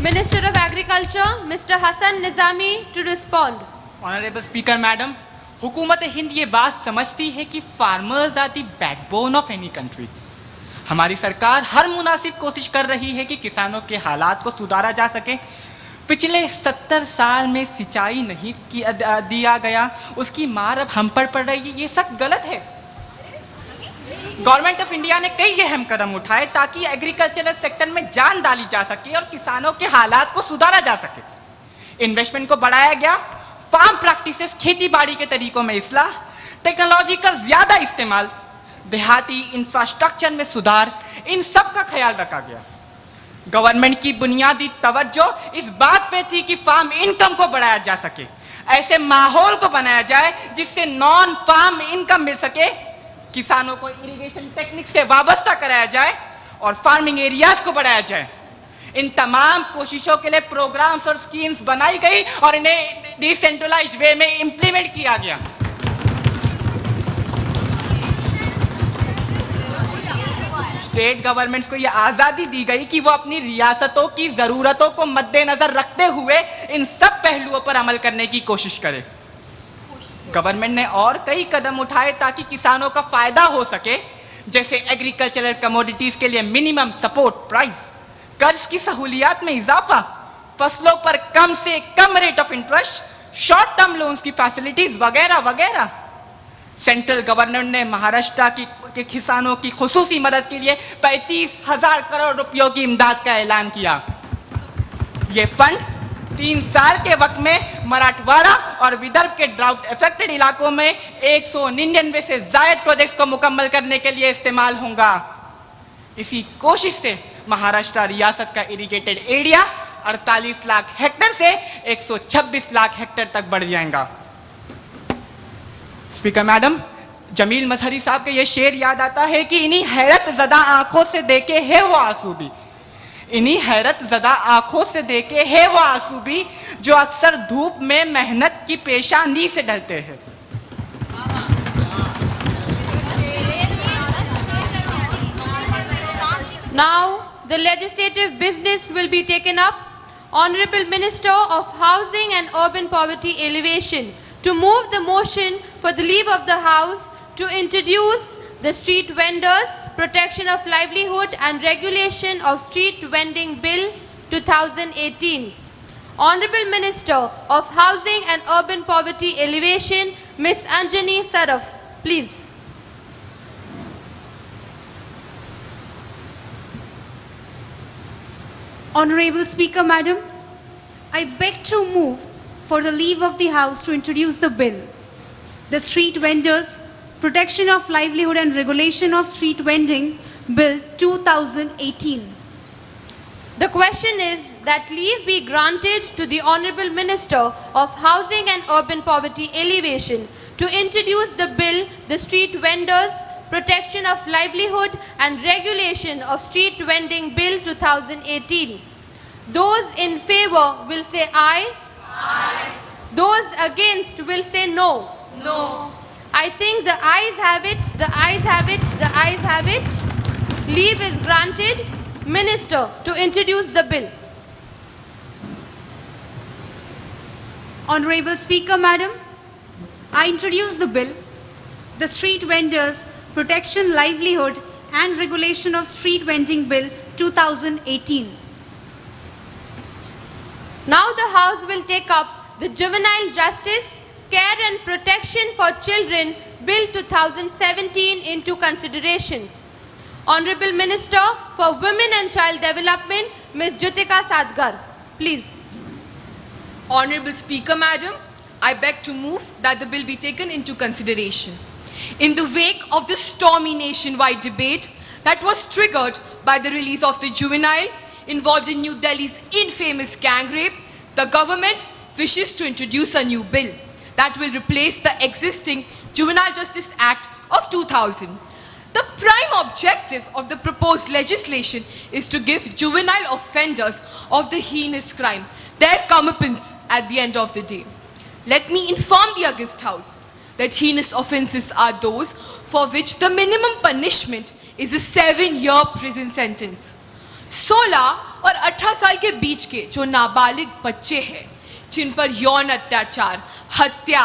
Minister of agriculture mister Hasan Nizami to respond. Honourable speaker madam, हुकूमत हिंद ये बात समझती है कि farmers are the backbone of any country. हमारी सरकार हर मुनासिब कोशिश कर रही है कि किसानों के हालात को सुधारा जा सके। पिछले 70 साल में सिंचाई नहीं दिया गया, उसकी मार अब हम पर पड़ रही है, ये सब गलत है। गवर्नमेंट ऑफ इंडिया ने कई अहम कदम उठाए ताकि एग्रीकल्चरल सेक्टर में जान डाली जा सके और किसानों के हालात को सुधारा जा सके। इन्वेस्टमेंट को बढ़ाया गया, फार्म प्रैक्टिसेस, खेती बाड़ी के तरीकों में इस्लाह, टेक्नोलॉजी का ज्यादा इस्तेमाल, देहाती इंफ्रास्ट्रक्चर में सुधार, इन सब का ख्याल रखा गया। गवर्नमेंट की बुनियादी तवज्जो इस बात पे थी कि फार्म इनकम को बढ़ाया जा सके, ऐसे माहौल को बनाया जाए जिससे नॉन फार्म इनकम मिल सके, किसानों को इरिगेशन टेक्निक से वाबस्ता कराया जाए और फार्मिंग एरियाज को बढ़ाया जाए। इन तमाम कोशिशों के लिए प्रोग्राम्स और स्कीम्स बनाई गई और इन्हें डिसेंट्रलाइज्ड वे में इंप्लीमेंट किया गया। स्टेट गवर्नमेंट्स को यह आजादी दी गई कि वो अपनी रियासतों की जरूरतों को मद्देनजर रखते हुए इन सब पहलुओं पर अमल करने की कोशिश करे। गवर्नमेंट ने और कई कदम उठाए ताकि किसानों का फायदा हो सके, जैसे एग्रीकल्चरल कमोडिटीज के लिए मिनिमम सपोर्ट प्राइस, कर्ज की सहूलियात में इजाफा, फसलों पर कम से कम rate of interest, short term loans की फैसिलिटीज वगैरह वगैरह। सेंट्रल गवर्नमेंट ने महाराष्ट्र के किसानों की खुसूसी मदद के लिए 35,000 करोड़ रुपयों की इमदाद का ऐलान किया। ये फंड 3 साल के वक्त में मराठवाड़ा और विदर्भ के ड्राउट इफेक्टेड इलाकों में 199 से ज्यादा प्रोजेक्ट्स को मुकम्मल करने के लिए इस्तेमाल होगा। इसी कोशिश से महाराष्ट्र रियासत का इरिगेटेड एरिया 48 लाख हेक्टेयर से 126 लाख हेक्टेयर तक बढ़ जाएगा। स्पीकर मैडम, जमील मजहरी साहब के ये शेर याद आता है कि इन्हीं हैरत ज़दा आंखों से देखे है वो आंसू भी, इन्हीं हैरत ज़दा आंखों से देखे है वो आंसू भी जो अक्सर धूप में मेहनत की पेशानी से ढलते हैं। Now the legislative business will be taken up. Honorable Minister of Housing and Urban Poverty Alleviation to move the motion for the leave of the House to introduce the Street Vendors Protection of Livelihood and Regulation of Street Vending Bill 2018. Honorable Minister of Housing and Urban Poverty Alleviation, Ms. Anjani Saraf, please. Honorable Speaker, Madam, I beg to move for the leave of the House to introduce the bill, the Street Vendors, Protection of Livelihood and Regulation of Street Vending Bill 2018. The question is that leave be granted to the Honorable Minister of Housing and Urban Poverty Alleviation to introduce the bill, the Street Vendors, Protection of Livelihood and Regulation of Street Vending Bill 2018. Those in favor will say aye. Aye. Those against will say no. No. I think the ayes have it, the ayes have it, the ayes have it. Leave is granted. Minister to introduce the bill. Honorable Speaker, Madam, I introduce the bill, the Street Vendors, Protection, Livelihood and Regulation of Street Vending Bill 2018. Now the House will take up the Juvenile Justice, Care and Protection for Children Bill 2017 into consideration. Honorable Minister for Women and Child Development, Ms. Jyotika Sadgar, please. Honorable Speaker, Madam, I beg to move that the bill be taken into consideration. In the wake of the stormy nationwide debate that was triggered by the release of the juvenile involved in New Delhi's infamous gang rape, the government wishes to introduce a new bill that will replace the existing Juvenile Justice Act of 2000. The prime objective of the proposed legislation is to give juvenile offenders of the heinous crime their comeuppance at the end of the day. Let me inform the August House that heinous offences are those for which the minimum punishment is a 7-year prison sentence. 16 और 18 साल के बीच के जो नाबालिग बच्चे हैं जिन पर यौन अत्याचार, हत्या,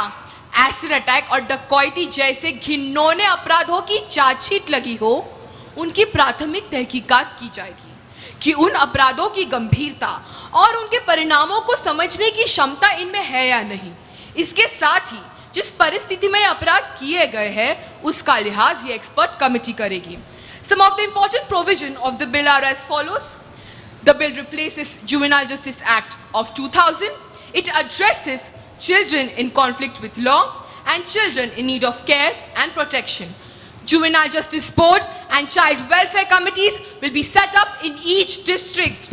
एसिड अटैक और डकैती जैसे घिनौने अपराधों की चार्जशीट लगी हो, उनकी प्राथमिक तहकीकात की जाएगी कि उन अपराधों की गंभीरता और उनके परिणामों को समझने की क्षमता इनमें है या नहीं। इसके साथ ही जिस परिस्थिति में अपराध किए गए हैं उसका लिहाज ये एक्सपर्ट कमेटी करेगी। Some of the important provisions of the bill are as follows. The bill replaces Juvenile Justice Act of 2000. It addresses children in conflict with law and children in need of care and protection. Juvenile Justice Board and Child Welfare Committees will be set up in each district.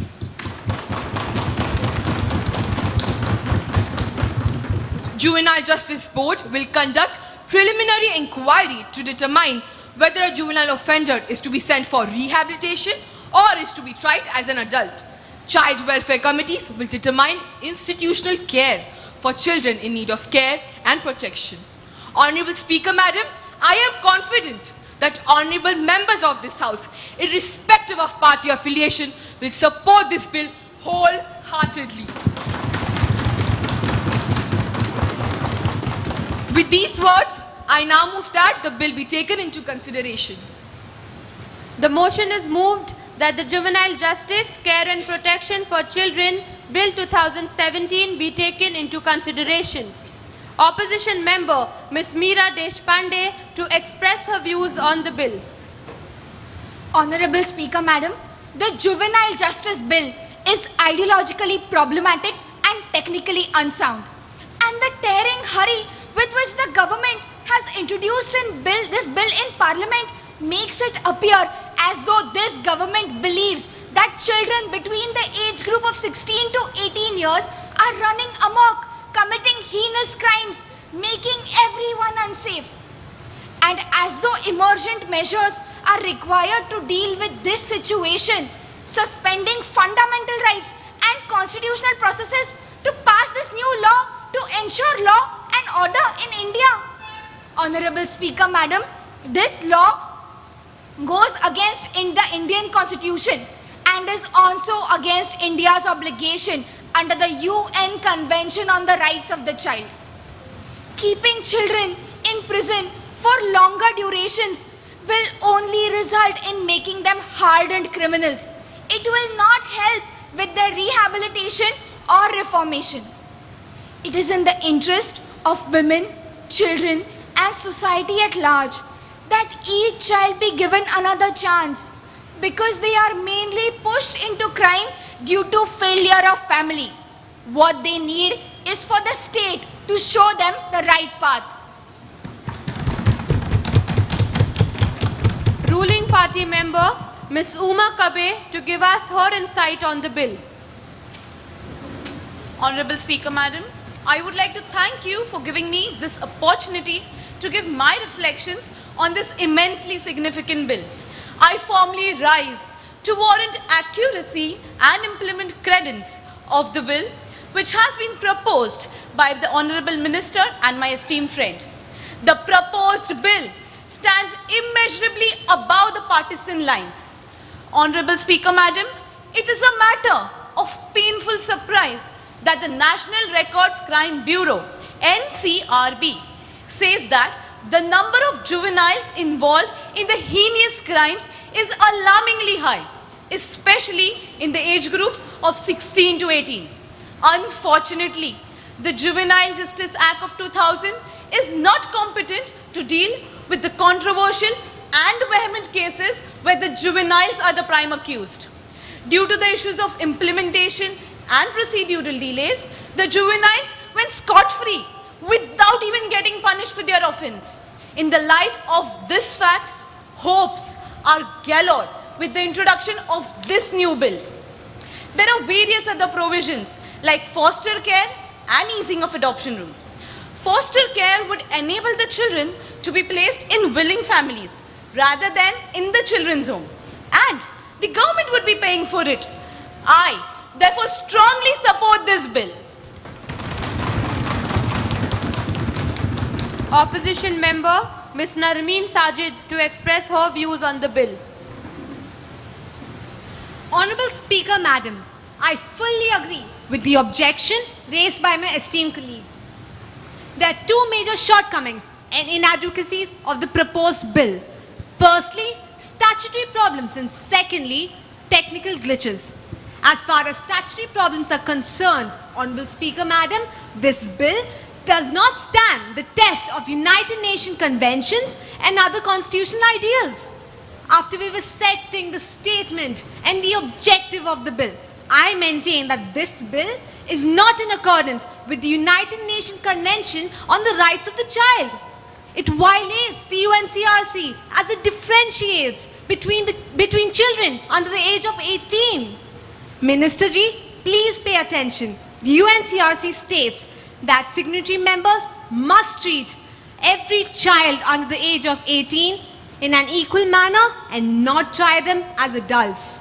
Juvenile Justice Board will conduct preliminary inquiry to determine whether a juvenile offender is to be sent for rehabilitation or is to be tried as an adult. Child welfare committees will determine institutional care for children in need of care and protection. Honorable Speaker, Madam, I am confident that honorable members of this House, irrespective of party affiliation, will support this bill wholeheartedly. With these words, I now move that the bill be taken into consideration. The motion is moved that the Juvenile Justice, Care and Protection for Children Bill 2017 be taken into consideration. Opposition member Ms. Meera Deshpande to express her views on the bill. Honorable Speaker, Madam, the Juvenile Justice Bill is ideologically problematic and technically unsound. And the tearing hurry with which the government has introduced this bill in Parliament makes it appear as though this government believes that children between the age group of 16 to 18 years are running amok, committing heinous crimes, making everyone unsafe. And as though emergent measures are required to deal with this situation, suspending fundamental rights and constitutional processes to pass this new law to ensure law and order in India. Honorable Speaker, Madam, this law goes against the Indian Constitution and is also against India's obligation under the UN Convention on the Rights of the Child. Keeping children in prison for longer durations will only result in making them hardened criminals. It will not help with their rehabilitation or reformation. It is in the interest of women, children, and society at large that each child be given another chance, because they are mainly pushed into crime due to failure of family. What they need is for the state to show them the right path. Ruling party member Ms. Uma Kabe to give us her insight on the bill. Honorable Speaker, Madam, I would like to thank you for giving me this opportunity to give my reflections on this immensely significant bill. I formally rise to warrant accuracy and implement credence of the bill which has been proposed by the Honorable Minister and my esteemed friend. The proposed bill stands immeasurably above the partisan lines. Honorable Speaker, Madam, it is a matter of painful surprise that the National Records Crime Bureau, NCRB, says that the number of juveniles involved in the heinous crimes is alarmingly high, especially in the age groups of 16 to 18. Unfortunately, the Juvenile Justice Act of 2000 is not competent to deal with the controversial and vehement cases where the juveniles are the prime accused. Due to the issues of implementation and procedural delays, the juveniles went scot-free without even getting punished for their offense. In the light of this fact, hopes are galore with the introduction of this new bill. There are various other provisions like foster care and easing of adoption rules. Foster care would enable the children to be placed in willing families rather than in the children's home, and the government would be paying for it. I therefore strongly support this bill. Opposition member Ms. Narmeen Sajid to express her views on the bill. Honorable Speaker, Madam, I fully agree with the objection raised by my esteemed colleague. There are two major shortcomings and inadequacies of the proposed bill. Firstly, statutory problems, and secondly, technical glitches. As far as statutory problems are concerned, Honorable Speaker, Madam, this bill does not stand the test of United Nations conventions and other constitutional ideals. After we were setting the statement and the objective of the bill, I maintain that this bill is not in accordance with the United Nations Convention on the Rights of the Child. It violates the UNCRC as it differentiates between children under the age of 18. Minister ji, please pay attention. The UNCRC states that signatory members must treat every child under the age of 18 in an equal manner and not try them as adults.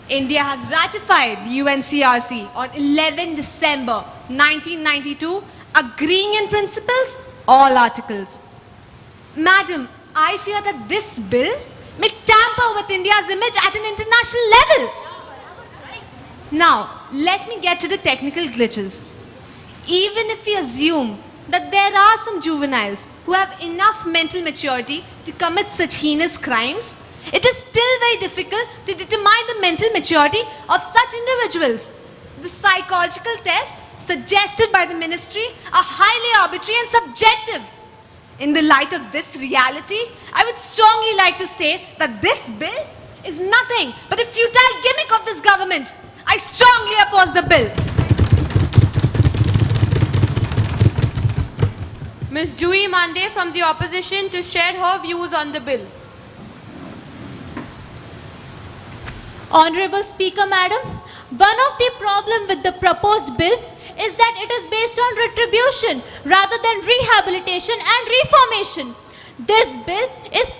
India has ratified the UNCRC on 11 December 1992, agreeing in principles all articles. Madam, I fear that this bill may tamper with India's image at an international level. Now, let me get to the technical glitches. Even if we assume that there are some juveniles who have enough mental maturity to commit such heinous crimes, it is still very difficult to determine the mental maturity of such individuals. The psychological tests suggested by the ministry are highly arbitrary and subjective. In the light of this reality, I would strongly like to state that this bill is nothing but a futile gimmick of this government. I strongly oppose the bill. Ms. Jui Mande from the opposition to share her views on the bill. Honorable Speaker, Madam, one of the problems with the proposed bill is that it is based on retribution rather than rehabilitation and reformation. This bill is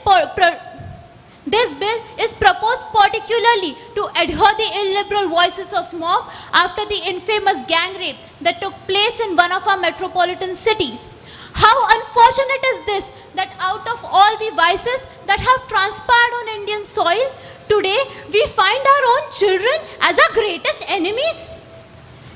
proposed particularly to adhere the illiberal voices of mob after the infamous gang rape that took place in one of our metropolitan cities. How unfortunate is this that out of all the vices that have transpired on Indian soil, today we find our own children as our greatest enemies?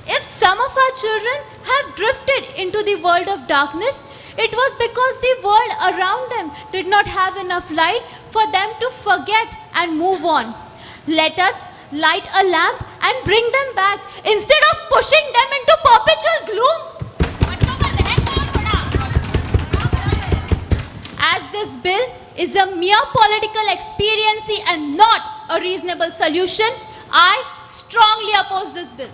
If some of our children have drifted into the world of darkness, it was because the world around them did not have enough light for them to forget and move on. Let us light a lamp and bring them back instead of pushing them into perpetual gloom. As this bill is a mere political expediency and not a reasonable solution, I strongly oppose this bill.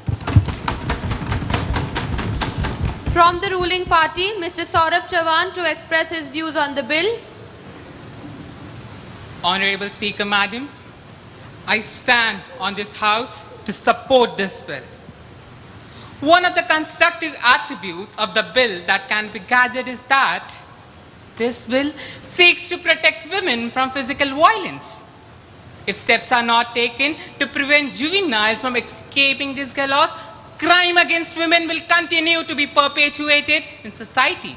From the ruling party, Mr. Saurabh Chauhan to express his views on the bill. Honorable Speaker, Madam, I stand on this House to support this bill. One of the constructive attributes of the bill that can be gathered is that this bill seeks to protect women from physical violence. If steps are not taken to prevent juveniles from escaping this gallows, crime against women will continue to be perpetuated in society.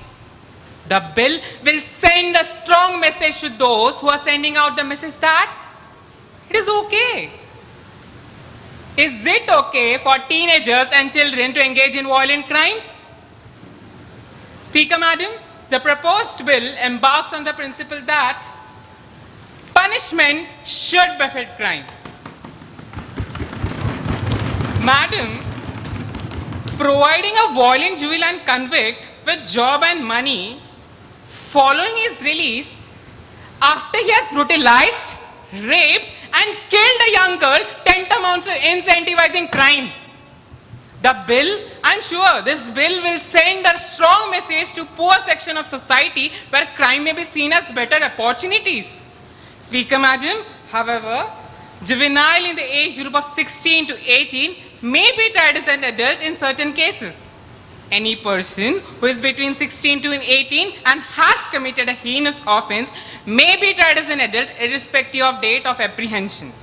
The bill will send a strong message to those who are sending out the message that it is okay. Is it okay for teenagers and children to engage in violent crimes? Speaker, Madam, the proposed bill embarks on the principle that punishment should befit crime. Madam, providing a violent juvenile convict with job and money following his release after he has brutalized, raped and killed a young girl tantamounts to incentivizing crime. The bill, I'm sure this bill will send a strong message to poor section of society where crime may be seen as better opportunities. Speaker, Madam, however, juvenile in the age group of 16 to 18 may be tried as an adult in certain cases. Any person who is between 16 to 18 and has committed a heinous offense may be tried as an adult irrespective of date of apprehension.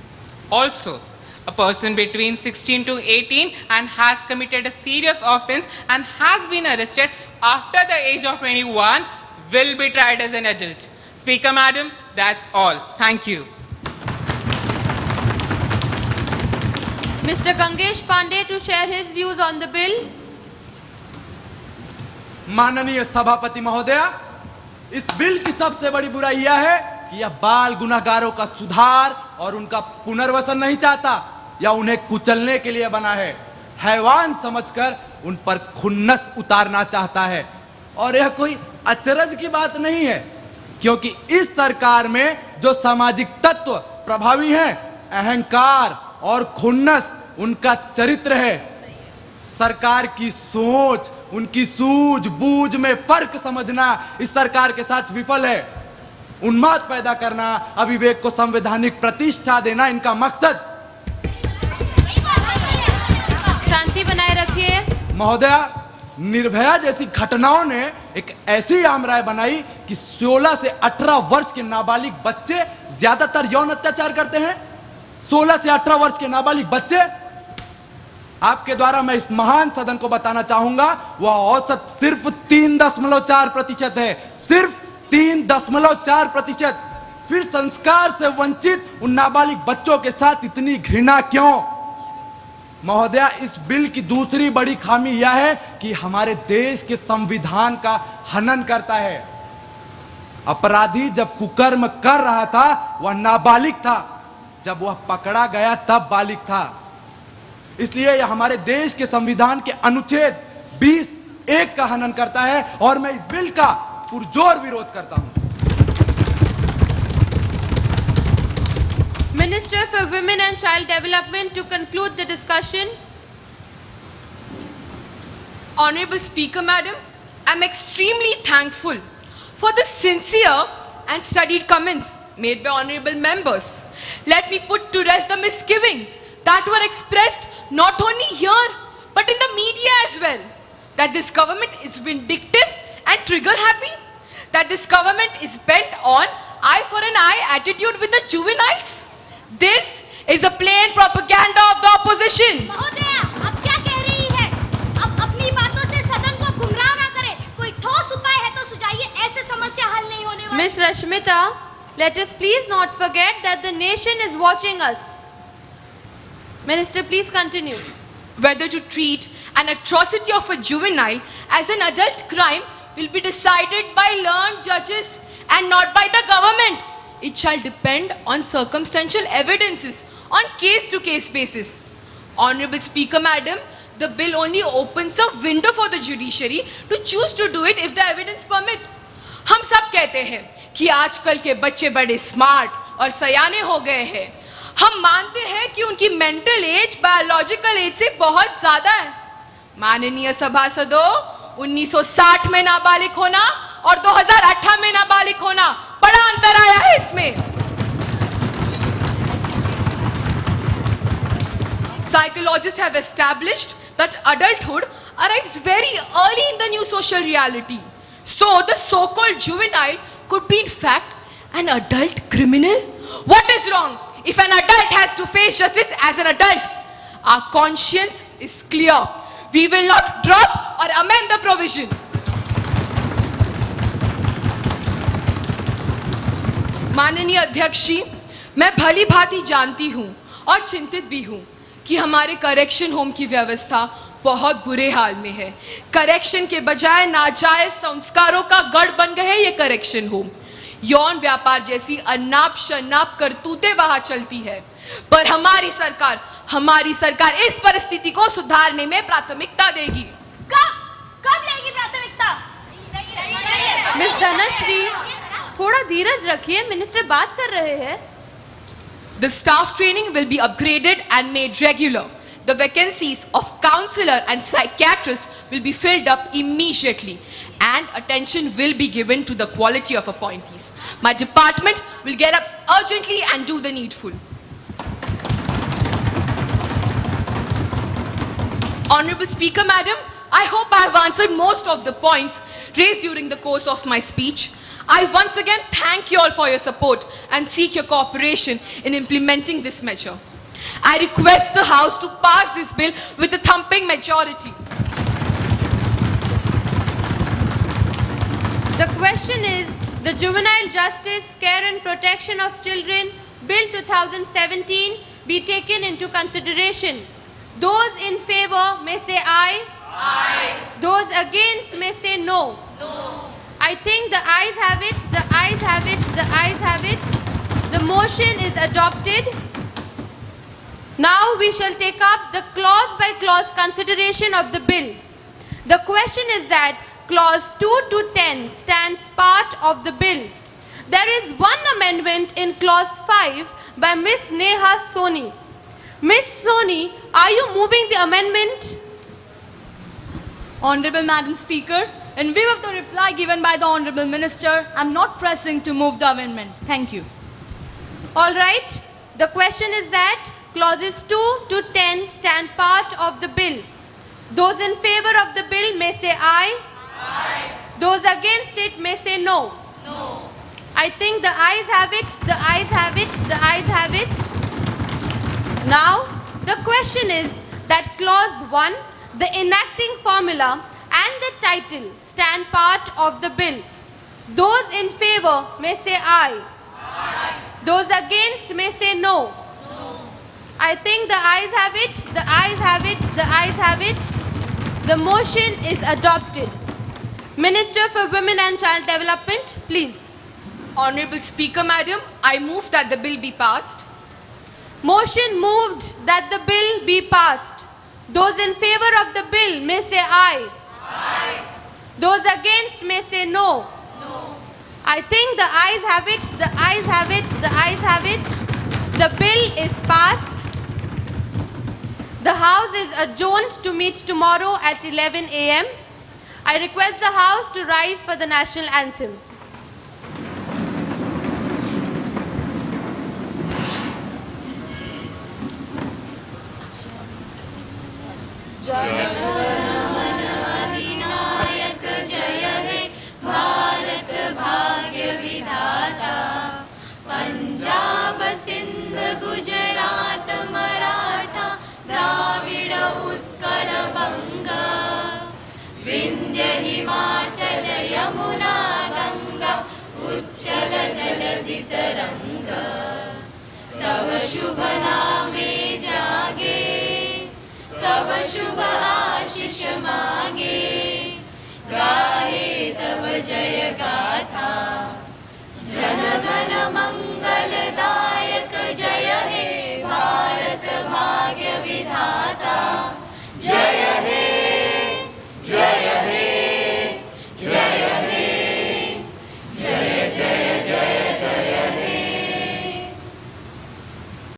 Also, a person between 16 to 18 and has committed a serious offense and has been arrested after the age of 21 will be tried as an adult. Speaker, Madam, that's all. Thank you. Mr. Gangesh Pandey to share his views on the bill. माननीय सभापति महोदया, इस bill की सबसे बड़ी बुराई यह है कि यह बाल गुनहगारों का सुधार और उनका पुनर्वसन नहीं चाहता या उन्हें कुचलने के लिए बना है। हैवान समझकर उन पर खुन्नस उतारना चाहता है और यह कोई अचरज की बात नहीं है, क्योंकि इस सरकार में जो सामाजिक तत्व प्रभावी हैं, अहंकार और खुन्नस उनका चरित्र है। सरकार की सोच, उनकी सूझबूझ में फर्क समझना इस सरकार के साथ विफल है। उन्माद पैदा करना, अविवेक को संवैधानिक प्रतिष्ठा देना इनका मकसद। शांति बनाए रखिए। महोदया, निर्भया जैसी घटनाओं ने एक ऐसी आम राय बनाई कि 16 से 18 वर्ष के नाबालिग बच्चे ज्यादातर यौन अत्याचार करते हैं। 16 से 18 वर्ष के नाबालिग बच्चे, आपके द्वारा मैं इस महान सदन को बताना चाहूंगा, वह औसत सिर्फ 3.4% है। सिर्फ 3.4%। फिर संस्कार से वंचित उन नाबालिग बच्चों के साथ इतनी घृणा क्यों? महोदया, इस बिल की दूसरी बड़ी खामी यह है कि हमारे देश के संविधान का हनन करता है। अपराधी जब कुकर्म कर रहा था वह नाबालिग था, जब वह पकड़ा गया तब बालिग था। इसलिए यह हमारे देश के संविधान के अनुच्छेद 20(1) का हनन करता है और मैं इस बिल का पुरजोर विरोध करता हूं। Minister for Women and Child Development to conclude the discussion. Honorable Speaker, Madam, I am extremely thankful for the sincere and studied comments made by honorable members. Let me put to rest the misgiving that were expressed not only here but in the media as well, that this government is vindictive and trigger happy, that this government is bent on eye for an eye attitude with the juveniles. This is a plain propaganda of the opposition. महोदया, अब क्या कह रही है? अब अपनी बातों से सदन को गुमराह ना करें। कोई ठोस उपाय है तो सुझाइए, ऐसे समस्या हल नहीं होने वाली। Miss Rashmita, let us please not forget that the nation is watching us. Minister, please continue. Whether to treat an atrocity of a juvenile as an adult crime will be decided by learned judges and not by the government. It shall depend on circumstantial evidences on case-to-case basis. Honorable Speaker, Madam, the bill only opens a window for the judiciary to choose to do it if the evidence permit. हम सब कहते हैं कि आजकल के बच्चे बड़े smart और सयाने हो गए हैं। हम मानते हैं कि उनकी मेंटल एज बायोलॉजिकल एज से बहुत ज्यादा है। माननीय सभासदों, 1960 में नाबालिग होना और 2018 में नाबालिग होना, बड़ा अंतर आया है इसमें। Psychologists have established that adulthood arrives very early in the new social reality. So the so-called juvenile could be in fact an adult criminal. What is wrong if an adult has to face justice as an adult? Our conscience is clear. We will not drop or amend the provision. माननीय अध्यक्ष जी, मैं भली भांति जानती हूँ और चिंतित भी हूँ कि हमारे करेक्शन होम की व्यवस्था बहुत बुरे हाल में है। करेक्शन के बजाय नाजायज संस्कारों का गढ़ बन गए हैं ये करेक्शन होम। यौन व्यापार जैसी अनाप शनाप करतूतें वहां चलती है। पर हमारी सरकार इस परिस्थिति को सुधारने में प्राथमिकता देगी। कब लेगी प्राथमिकता? मिस धनश्री, थोड़ा धीरज रखिए, मिनिस्टर बात कर रहे हैं। The staff training will be upgraded and made regular. The vacancies of counselor and psychiatrist will be filled up immediately, and attention will be given to the quality of appointees. My department will get up urgently and do the needful. Honorable Speaker, Madam, I hope I have answered most of the points raised during the course of my speech. I once again thank you all for your support and seek your cooperation in implementing this measure. I request the House to pass this bill with a thumping majority. The question is the Juvenile Justice, Care and Protection of Children Bill 2017 be taken into consideration. Those in favor may say aye. Aye. Those against may say no. No. I think the ayes have it, the ayes have it, the ayes have it. The motion is adopted. Now we shall take up the clause by clause consideration of the bill. The question is that clause 2 to 10 stands part of the bill. There is one amendment in clause 5 by Miss Neha Soni. Miss Soni, are you moving the amendment? Honorable Madam Speaker, in view of the reply given by the Honorable Minister, I am not pressing to move the amendment. Thank you. All right. The question is that clauses 2 to 10 stand part of the bill. Those in favor of the bill may say aye. Aye. Those against it may say no. No. I think the ayes have it, the ayes have it, the ayes have it. Now, the question is that clause 1, the enacting formula and the title stand part of the bill. Those in favor may say aye. Aye. Those against may say no. No. I think the ayes have it, the ayes have it, the ayes have it. The motion is adopted. Minister for Women and Child Development, please. Honorable Speaker, Madam, I move that the bill be passed. Motion moved that the bill be passed. Those in favor of the bill may say aye. Aye. Those against may say no. No. I think the ayes have it, the ayes have it, the ayes have it. The bill is passed. The House is adjourned to meet tomorrow at 11 a.m. I request the House to rise for the national anthem. अधिनायक जय हे भारत भाग्य विधाता पंजाब सिंध गुजरात मराठा द्राविड उत्कल बंग विंध्य हिमाचल यमुना गंगा उच्चल जलधि तरंग तव शुभ नामे जागे तब शुभ आशीष मांगे गाहे तब जय गा